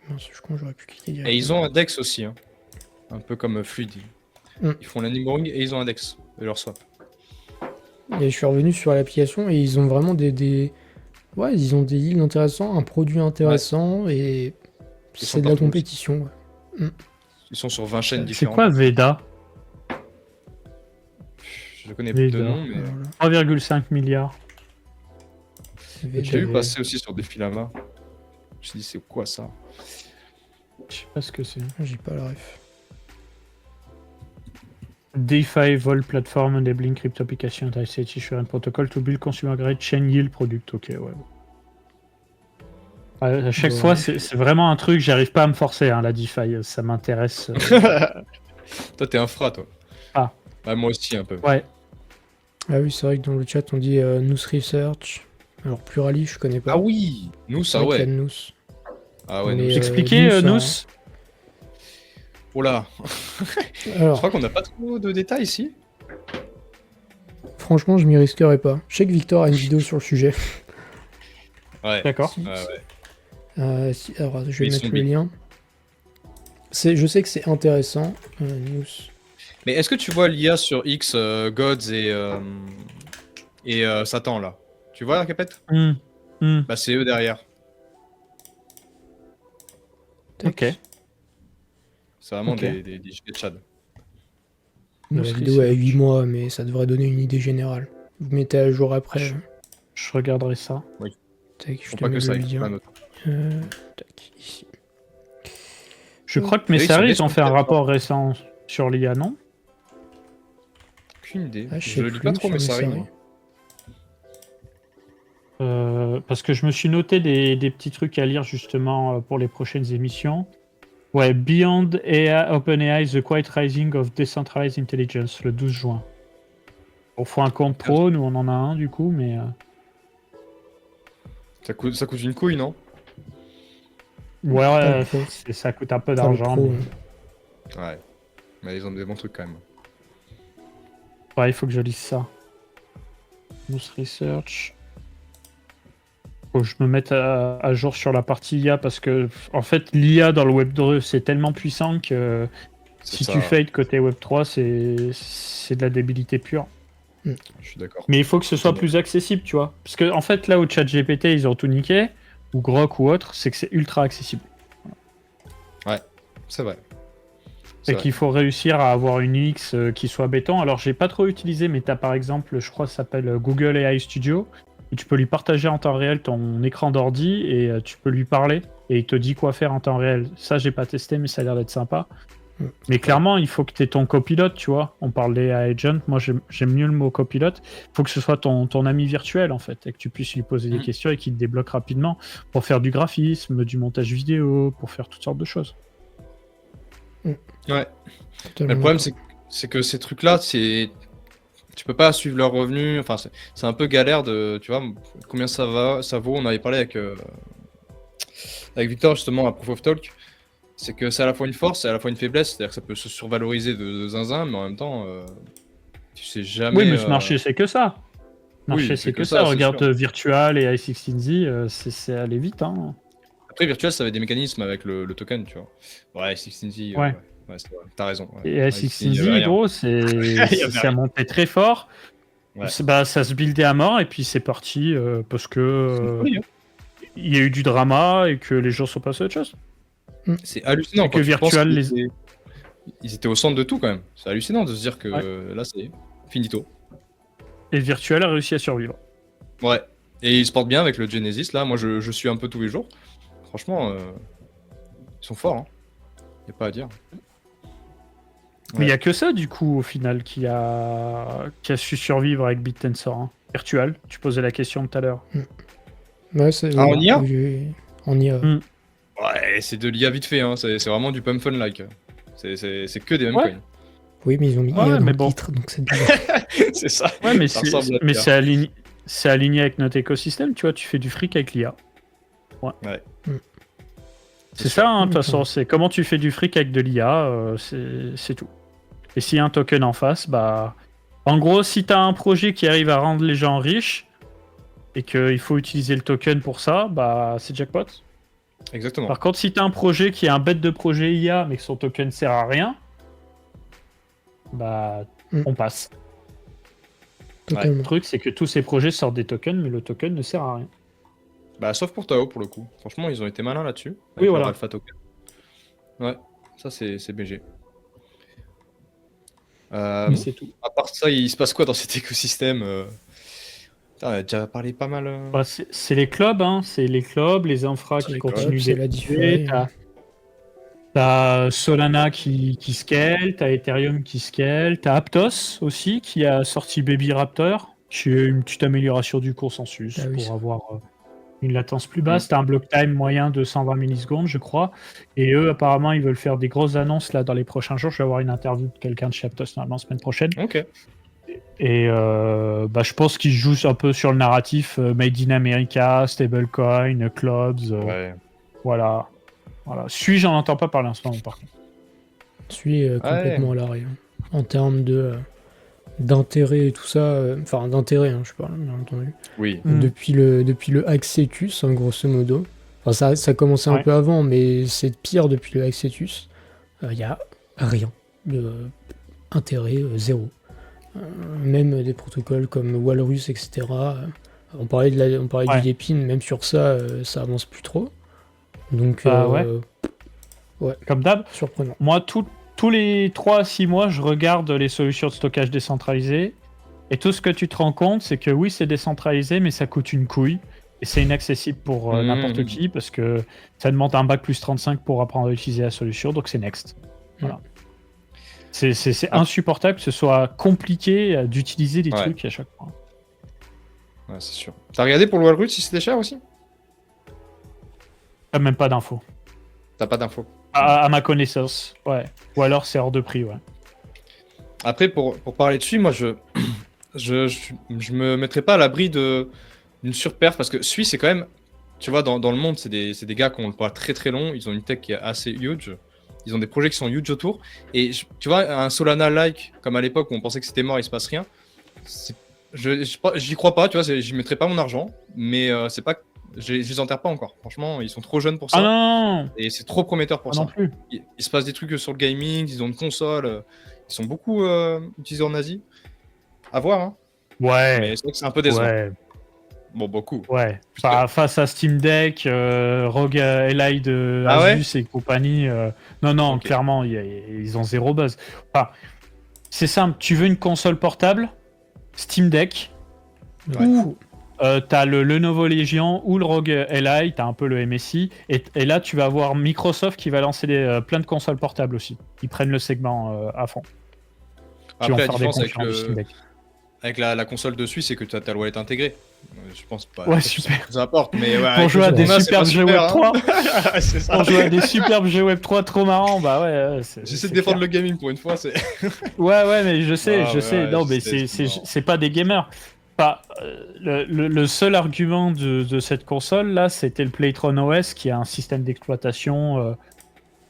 Mince, je crois que j'aurais pu cliquer Et directement. ils ont un DEX aussi, hein. Un peu comme Fluid. Mm. Ils font lending borrowing et ils ont un DEX de leur swap. Et je suis revenu sur l'application et ils ont vraiment Ouais, ils ont des yields intéressants, un produit intéressant et Ils c'est sont de la partout compétition. Ouais. Ils sont sur 20 chaînes C'est différentes. quoi Veda? Je connais Veda. de nom, mais Voilà. 3,5 milliards. j'ai vu passer aussi sur des Filama. Je me suis dit, c'est quoi ça? Je sais pas ce que c'est. J'ai pas la ref. DeFi Vol Platform enabling crypto application and ICH issuance protocol to build consumer grade chain yield product. Ok, ouais. À chaque fois, c'est vraiment un truc, j'arrive pas à me forcer, hein, la DeFi, ça m'intéresse. Toi, t'es infra, toi. Ah. Ouais, moi aussi, un peu. Ouais. Ah oui, c'est vrai que dans le chat on dit Nous Research. Alors Plurali, je connais pas. Ah oui, nous, ça, C'est vrai ouais. qu'il y a Nous. Ah ouais, Mais, nous. Vous expliquez, Nous, ça, Nous? Oh là, je Alors, crois qu'on n'a pas trop de détails ici. franchement, je m'y risquerais pas. Je sais que Victor a une vidéo sur le sujet. Ouais. D'accord. Si- Ouais. alors, je Mais vais ils mettre sont le big. lien. Je sais que c'est intéressant. News. Mais est-ce que tu vois l'IA sur X, Gods et Satan, là? Tu vois, Capette? Bah, c'est eux derrière. Ok. C'est vraiment Ok. des giga de Chad. La News vidéo a Research. 8 mois, mais ça devrait donner une idée générale. Vous mettez à jour après. Je regarderai ça. Tac, je Faut te pas mets que ça le aille. lien. Pas notre- Tac, ici. Je crois que Oui, Messari, ils sont ils ont fait un peut-être rapport récent sur l'IA, non? Aucune idée. Ah, je je sais le lis plus, pas trop, sur mais ça Messari. arrive. Parce que je me suis noté des petits trucs à lire justement pour les prochaines émissions. Ouais, Beyond AI, OpenAI, The Quiet Rising of Decentralized Intelligence, le 12 juin. On fait un compte pro, nous on en a un du coup, mais... Ça coûte une couille, non? Ouais, Pas ouais, le pro. ça coûte un peu Enfin, le d'argent. pro, mais- Ouais. Mais ils ont des bons trucs quand même. Ouais, il faut que je lise ça. News Research. Faut que je me mette à jour sur la partie IA parce que, en fait, l'IA dans le Web2, c'est tellement puissant que C'est si ça. tu fades côté Web3, c'est de la débilité pure. Je suis d'accord. Mais il faut que ce soit C'est bon. plus accessible, tu vois. Parce que, en fait, là où ChatGPT, ils ont tout niqué, ou Grok ou autre, c'est que c'est ultra accessible. C'est vrai. C'est qu'il faut réussir à avoir une UX qui soit béton. Alors, j'ai pas trop utilisé, mais tu as par exemple, je crois que ça s'appelle Google AI Studio, où tu peux lui partager en temps réel ton écran d'ordi et tu peux lui parler et il te dit quoi faire en temps réel. Ça, j'ai pas testé, mais ça a l'air d'être sympa. Mais clairement, il faut que tu aies ton copilote, tu vois. On parle des agents, moi j'aime mieux le mot copilote. Il faut que ce soit ton ami virtuel, en fait, et que tu puisses lui poser des questions et qu'il te débloque rapidement pour faire du graphisme, du montage vidéo, pour faire toutes sortes de choses. Ouais. totalement. Le problème, c'est que ces trucs-là, tu peux pas suivre leurs revenus. Enfin, c'est un peu galère de, tu vois, combien ça vaut. On avait parlé avec Victor justement à Proof of Talk. C'est que c'est à la fois une force et à la fois une faiblesse. C'est-à-dire que ça peut se survaloriser de zinzin, mais en même temps, tu sais jamais. Oui, mais ce marché, c'est que ça. Le marché, Oui, c'est que ça. c'est Regarde sûr. Virtual et i16z, c'est aller vite. Hein. Après, Virtual, ça avait des mécanismes avec le token, tu vois. Ouais, 16Z, Ouais. ouais, c'est vrai. T'as raison. Ouais. Et Ouais, i16z, il y avait rien. gros, Il y avait ça rien. montait très fort. Ouais. Ça se buildait à mort et puis c'est parti parce que Oui, hein. il y a eu du drama et que les gens sont passés à autre chose. C'est hallucinant. Et que quand tu penses Virtual, ils étaient au centre de tout quand même. C'est hallucinant de se dire que là, c'est finito. Et Virtual a réussi à survivre. Ouais. Et ils se portent bien avec le Genesis, là. Moi, je suis un peu tous les jours. Franchement, ils sont forts, hein. Y a pas à dire. Mais il n'y a que ça, du coup, au final, qui a su survivre avec BitTensor. Hein. Virtual, tu posais la question tout à l'heure. Ouais, c'est, Ah, on y a On y a. Ouais, c'est de l'IA vite fait, hein. C'est vraiment du pump fun-like. C'est que des Ouais. memecoins. Oui, mais ils ont mis Ouais, IA dans mais le bon. titre, donc c'est bizarre. C'est ça. Ouais, mais Ça ressemble à l'IA. c'est aligné avec notre écosystème, tu vois, tu fais du fric avec l'IA. Ouais. C'est ça, hein, de toute façon, c'est comment tu fais du fric avec de l'IA, c'est tout. Et s'il y a un token en face, bah... En gros, si tu as un projet qui arrive à rendre les gens riches, et qu'il faut utiliser le token pour ça, bah c'est jackpot. Exactement. Par contre, si tu as un projet qui est un bête de projet IA, mais que son token sert à rien, bah on passe. Totalement. Le truc, c'est que tous ces projets sortent des tokens, mais le token ne sert à rien. Bah, sauf pour Tao, pour le coup. Franchement, ils ont été malins là-dessus. Oui, Avec voilà. leur alpha token. Ouais, ça, c'est BG. Mais c'est tout. À part ça, il se passe quoi dans cet écosystème Putain, on a déjà parlé pas mal. Bah, c'est les clubs, hein. C'est les clubs, les infras qui les continuent c'est la d'évoluer. DeFi. T'as Solana qui scale, t'as Ethereum qui scale, t'as Aptos aussi qui a sorti Baby Raptor, qui est une petite amélioration du consensus Ah oui, pour ça. avoir une latence plus basse. T'as un block time moyen de 120 millisecondes, je crois. Et eux, apparemment, ils veulent faire des grosses annonces là dans les prochains jours. Je vais avoir une interview de quelqu'un de chez Aptos normalement la semaine prochaine. Ok. Et bah, je pense qu'ils jouent un peu sur le narratif Made in America, stablecoin, clubs. Ouais. Voilà. Suis, j'en entends pas parler en ce moment par contre. Je suis complètement à l'arrêt. En termes d'intérêt et tout ça, enfin d'intérêt, hein, je parle, bien entendu. Oui. Depuis le Axetus, hein, grosso modo. Enfin, ça commençait un Ouais. peu avant, mais c'est pire depuis le Axetus. Il n'y a rien. Intérêt, zéro. Même des protocoles comme Walrus, etc. On parlait Ouais. du Dépine, même sur ça, ça avance plus trop. Donc, ouais. Comme d'hab, surprenant. moi, tous les 3 à 6 mois, je regarde les solutions de stockage décentralisées. Et tout ce que tu te rends compte, c'est que oui, c'est décentralisé, mais ça coûte une couille. Et c'est inaccessible pour n'importe qui, parce que ça demande un bac plus 35 pour apprendre à utiliser la solution, donc c'est next. Voilà. C'est insupportable que ce soit compliqué d'utiliser des trucs à chaque fois. Ouais, c'est sûr. T'as regardé pour le Walrus si c'était cher aussi? T'as même pas d'infos. T'as pas d'infos? À ma connaissance, ouais. Ou alors c'est hors de prix, ouais. Après, pour parler dessus, moi, je me mettrais pas à l'abri d'une surperf, parce que Suisse, c'est quand même, tu vois, dans le monde, c'est des gars qui ont le bras très très long, ils ont une tech qui est assez huge, ils ont des projets qui sont huge autour, et tu vois, un Solana-like, comme à l'époque où on pensait que c'était mort, il se passe rien, j'y crois pas, tu vois, j'y mettrais pas mon argent, mais c'est pas, je les enterre pas encore, franchement, ils sont trop jeunes pour ça, non et c'est trop prometteur pour ça. Non plus. Il se passe des trucs sur le gaming, ils ont une console, ils sont beaucoup utilisés en Asie. À voir, hein. Ouais. Mais c'est vrai que c'est un peu décevant. Ouais. Bon, beaucoup. Ouais. Face à Steam Deck, Rogue Ally de Asus et compagnie. Non, Ok. clairement, ils ont zéro buzz. Enfin, c'est simple, tu veux une console portable, Steam Deck, ou t'as le Lenovo Legion ou le Rogue Ally, t'as un peu le MSI, et là tu vas avoir Microsoft qui va lancer plein de consoles portables aussi. Ils prennent le segment à fond. Après, la faire des différence concurrents du Steam Deck. avec la console dessus, c'est que tu as le wallet intégré. Je pense pas. Ouais, super. Ça importe, mais ouais, Pour jouer à des superbes jeux Web 3. C'est ça. Pour jouer à des superbes jeux Web 3 trop marrants, bah ouais. J'essaie de défendre le gaming pour une fois. Ouais, mais je sais. Non, mais c'est c'est pas des gamers. Enfin, le seul argument de cette console là, c'était le Playtron OS qui a un système d'exploitation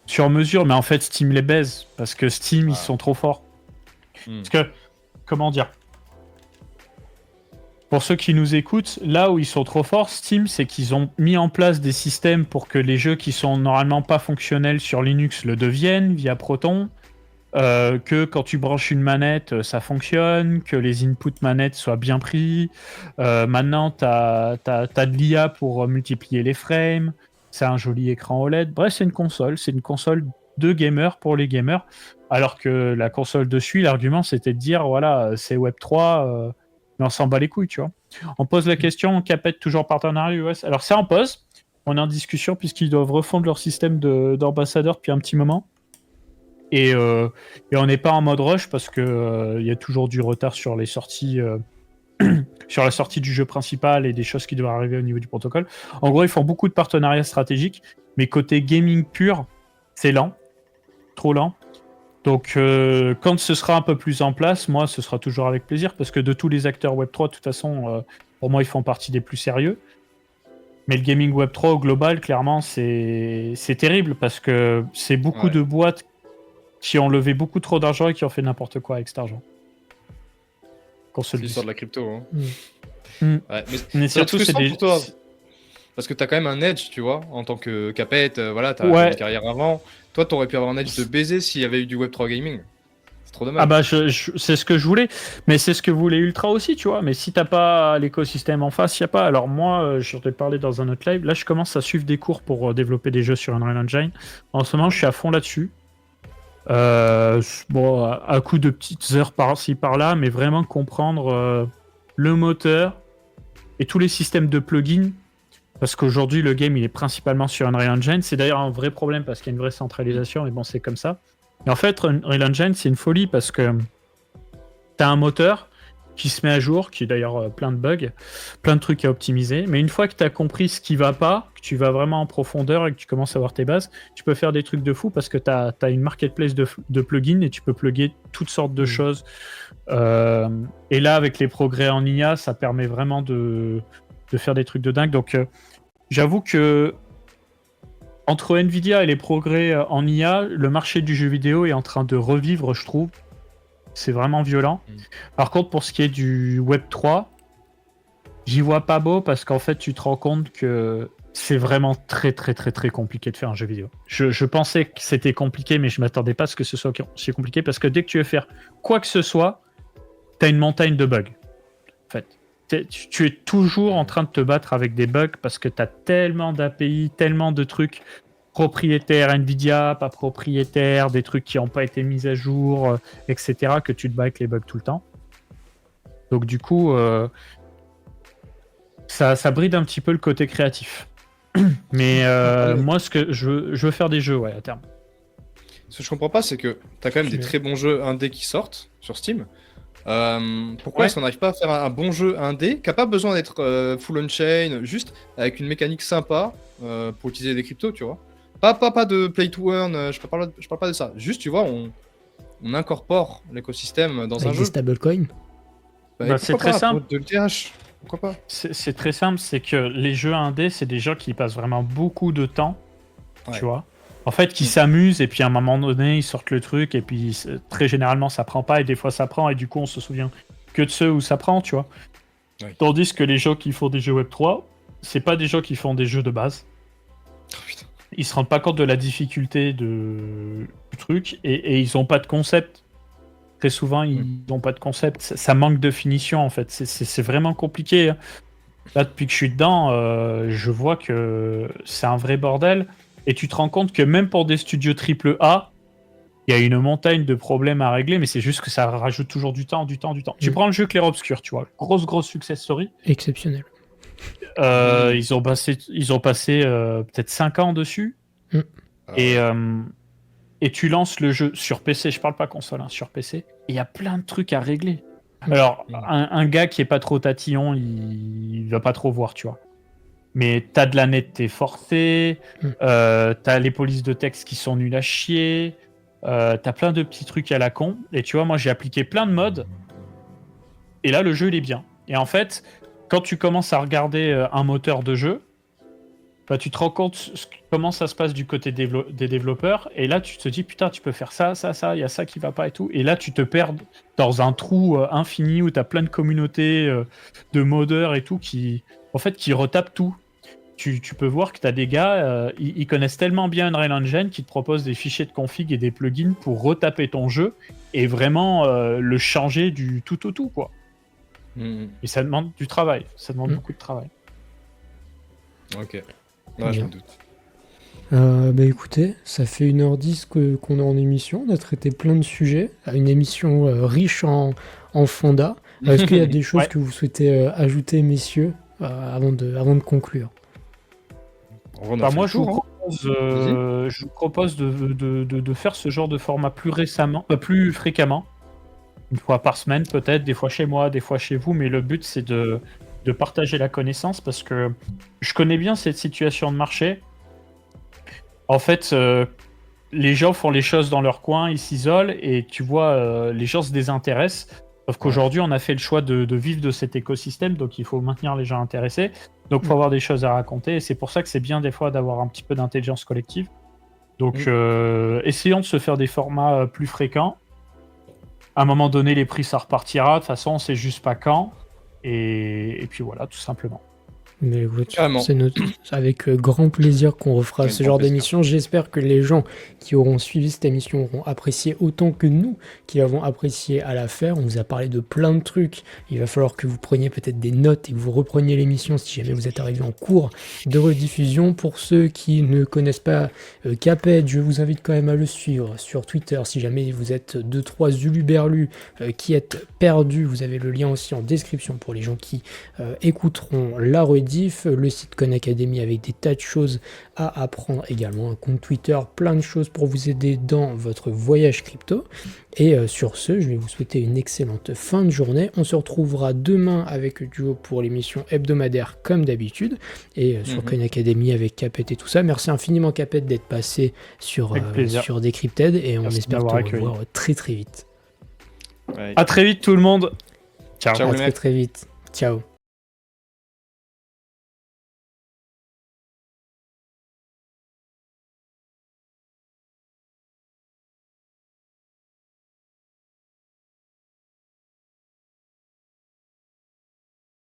sur mesure, mais en fait Steam les baise parce que Steam ils sont trop forts. Parce que, comment dire, pour ceux qui nous écoutent, là où ils sont trop forts, Steam, c'est qu'ils ont mis en place des systèmes pour que les jeux qui sont normalement pas fonctionnels sur Linux le deviennent via Proton, que quand tu branches une manette, ça fonctionne, que les inputs manettes soient bien pris. Maintenant, t'as de l'IA pour multiplier les frames, c'est un joli écran OLED. Bref, c'est une console de gamers pour les gamers. Alors que la console dessus, l'argument, c'était de dire, voilà, c'est Web3, mais on s'en bat les couilles, tu vois. On pose la question, Capet toujours partenariat US. Alors c'est en pause, on est en discussion puisqu'ils doivent refondre leur système d'ambassadeurs depuis un petit moment. Et on n'est pas en mode rush parce que y a toujours du retard sur les sorties, sur la sortie du jeu principal et des choses qui doivent arriver au niveau du protocole. En gros, ils font beaucoup de partenariats stratégiques, mais côté gaming pur, c'est lent, trop lent. Donc, quand ce sera un peu plus en place, moi, ce sera toujours avec plaisir parce que de tous les acteurs Web3, de toute façon, pour moi, ils font partie des plus sérieux. Mais le gaming Web3 au global, clairement, c'est terrible parce que c'est beaucoup de boîtes qui ont levé beaucoup trop d'argent et qui ont fait n'importe quoi avec cet argent. C'est l'histoire de la crypto. Hein. Ouais, mais surtout, c'est pour toi. Parce que t'as quand même un edge, tu vois, en tant que Capet, voilà, t'as une carrière avant. Toi, t'aurais pu avoir un edge de baiser s'il y avait eu du Web3 gaming. C'est trop dommage. Ah bah, c'est ce que je voulais, mais c'est ce que voulait Ultra aussi, tu vois. Mais si t'as pas l'écosystème en face, y a pas. Alors moi, je t'ai parlé dans un autre live. Là, je commence à suivre des cours pour développer des jeux sur Unreal Engine. En ce moment, je suis à fond là-dessus. Bon, à coup de petites heures par-ci par-là, mais vraiment comprendre le moteur et tous les systèmes de plugins. Parce qu'aujourd'hui, le game, il est principalement sur Unreal Engine. C'est d'ailleurs un vrai problème parce qu'il y a une vraie centralisation, et bon, c'est comme ça. Et en fait, Unreal Engine, c'est une folie parce que tu as un moteur qui se met à jour, qui est d'ailleurs plein de bugs, plein de trucs à optimiser. Mais une fois que tu as compris ce qui va pas, que tu vas vraiment en profondeur et que tu commences à voir tes bases, tu peux faire des trucs de fou parce que tu as une marketplace de plugins et tu peux plugger toutes sortes de choses. Et là, avec les progrès en IA, ça permet vraiment de faire des trucs de dingue. Donc, j'avoue que entre Nvidia et les progrès en IA, le marché du jeu vidéo est en train de revivre, je trouve. C'est vraiment violent. Par contre, pour ce qui est du Web3, j'y vois pas beau parce qu'en fait, tu te rends compte que c'est vraiment très, très, très, très compliqué de faire un jeu vidéo. Je pensais que c'était compliqué, mais je m'attendais pas à ce que ce soit si compliqué parce que dès que tu veux faire quoi que ce soit, tu as une montagne de bugs. En fait. Tu es toujours en train de te battre avec des bugs parce que tu as tellement d'API, tellement de trucs propriétaires Nvidia, pas propriétaires, des trucs qui n'ont pas été mis à jour, etc., que tu te bats avec les bugs tout le temps. Donc du coup, ça bride un petit peu le côté créatif. Mais moi, ce que je veux faire des jeux, à terme. Ce que je comprends pas, c'est que tu as quand même des très bons jeux indés qui sortent sur Steam. Pourquoi est-ce qu'on n'arrive pas à faire un bon jeu indé qui n'a pas besoin d'être full on-chain, juste avec une mécanique sympa pour utiliser des cryptos, tu vois. Pas de play to earn, je parle pas de ça. Juste, tu vois, on incorpore l'écosystème dans un jeu. Des stablecoins. C'est très simple. De l'ETH, pourquoi pas. C'est très simple, c'est que les jeux indés, c'est des gens qui passent vraiment beaucoup de temps, tu vois. En fait, qui s'amusent et puis à un moment donné, ils sortent le truc et puis très généralement, ça prend pas et des fois, ça prend et du coup, on se souvient que de ceux où ça prend, tu vois. Oui. Tandis que les gens qui font des jeux Web3, c'est pas des gens qui font des jeux de base. Oh, putain. Ils se rendent pas compte de la difficulté du truc et ils ont pas de concept. Très souvent, ils n'ont pas de concept. Ça manque de finition, en fait. C'est vraiment compliqué. Là, depuis que je suis dedans, je vois que c'est un vrai bordel. Et tu te rends compte que même pour des studios AAA, il y a une montagne de problèmes à régler, mais c'est juste que ça rajoute toujours du temps. Tu prends le jeu Clair Obscur, tu vois. Grosse success story. Exceptionnel. Ils ont passé peut-être 5 ans dessus. Et tu lances le jeu sur PC, je parle pas console, sur PC, et il y a plein de trucs à régler. Alors, un gars qui est pas trop tatillon, il va pas trop voir, tu vois. Mais t'as de la netteté forcée, t'as les polices de texte qui sont nulles à chier, t'as plein de petits trucs à la con, et tu vois, moi j'ai appliqué plein de modes, et là le jeu il est bien. Et en fait, quand tu commences à regarder un moteur de jeu, tu te rends compte comment ça se passe du côté des développeurs, et là tu te dis putain, tu peux faire ça, il y a ça qui va pas et tout, et là tu te perds dans un trou infini où t'as plein de communautés de modeurs et tout qui retapent tout. Tu peux voir que t'as des gars, ils connaissent tellement bien Unreal Engine qu'ils te proposent des fichiers de config et des plugins pour retaper ton jeu et vraiment le changer du tout au tout, quoi. Et ça demande du travail, ça demande beaucoup de travail. Ok. Ouais, je me doute. Écoutez, ça fait 1h10 qu'on est en émission. On a traité plein de sujets. Une émission riche en fonda. Est-ce qu'il y a des choses Ouais. que vous souhaitez ajouter, messieurs, avant de conclure? On a fait Moi, le tour, hein. je vous propose de faire ce genre de format plus fréquemment. Une fois par semaine, peut-être, des fois chez moi, des fois chez vous, mais le but, c'est de partager la connaissance parce que je connais bien cette situation de marché. En fait, les gens font les choses dans leur coin, ils s'isolent et tu vois, les gens se désintéressent. Sauf qu'aujourd'hui, on a fait le choix de vivre de cet écosystème, donc il faut maintenir les gens intéressés. Donc, il faut avoir des choses à raconter et c'est pour ça que c'est bien des fois d'avoir un petit peu d'intelligence collective. Donc, essayons de se faire des formats plus fréquents. À un moment donné, les prix, ça repartira. De toute façon, on sait juste pas quand. Et puis voilà, tout simplement. Mais écoute, Carrément. c'est avec grand plaisir qu'on refera Avec ce grand genre plaisir. d'émission. J'espère que les gens qui auront suivi cette émission auront apprécié autant que nous qui avons apprécié à la faire. On vous a parlé de plein de trucs. Il va falloir que vous preniez peut-être des notes et que vous repreniez l'émission si jamais vous êtes arrivé en cours de rediffusion. Pour ceux qui ne connaissent pas Caped, je vous invite quand même à le suivre sur Twitter. Si jamais vous êtes 2-3 uluberlus qui êtes perdus, vous avez le lien aussi en description pour les gens qui écouteront la rediff. Le site Khan Academy avec des tas de choses à apprendre également, un compte Twitter, plein de choses pour vous aider dans votre voyage crypto. Et sur ce, je vais vous souhaiter une excellente fin de journée. On se retrouvera demain avec Duo pour l'émission hebdomadaire comme d'habitude et sur Khan Academy avec Capet et tout ça. Merci infiniment Capet d'être passé sur Decrypted et on Merci espère te d'avoir accueilli. revoir très très vite. Ouais. À très vite, tout le monde. Ciao. Ciao, À les très mecs. très vite. Ciao.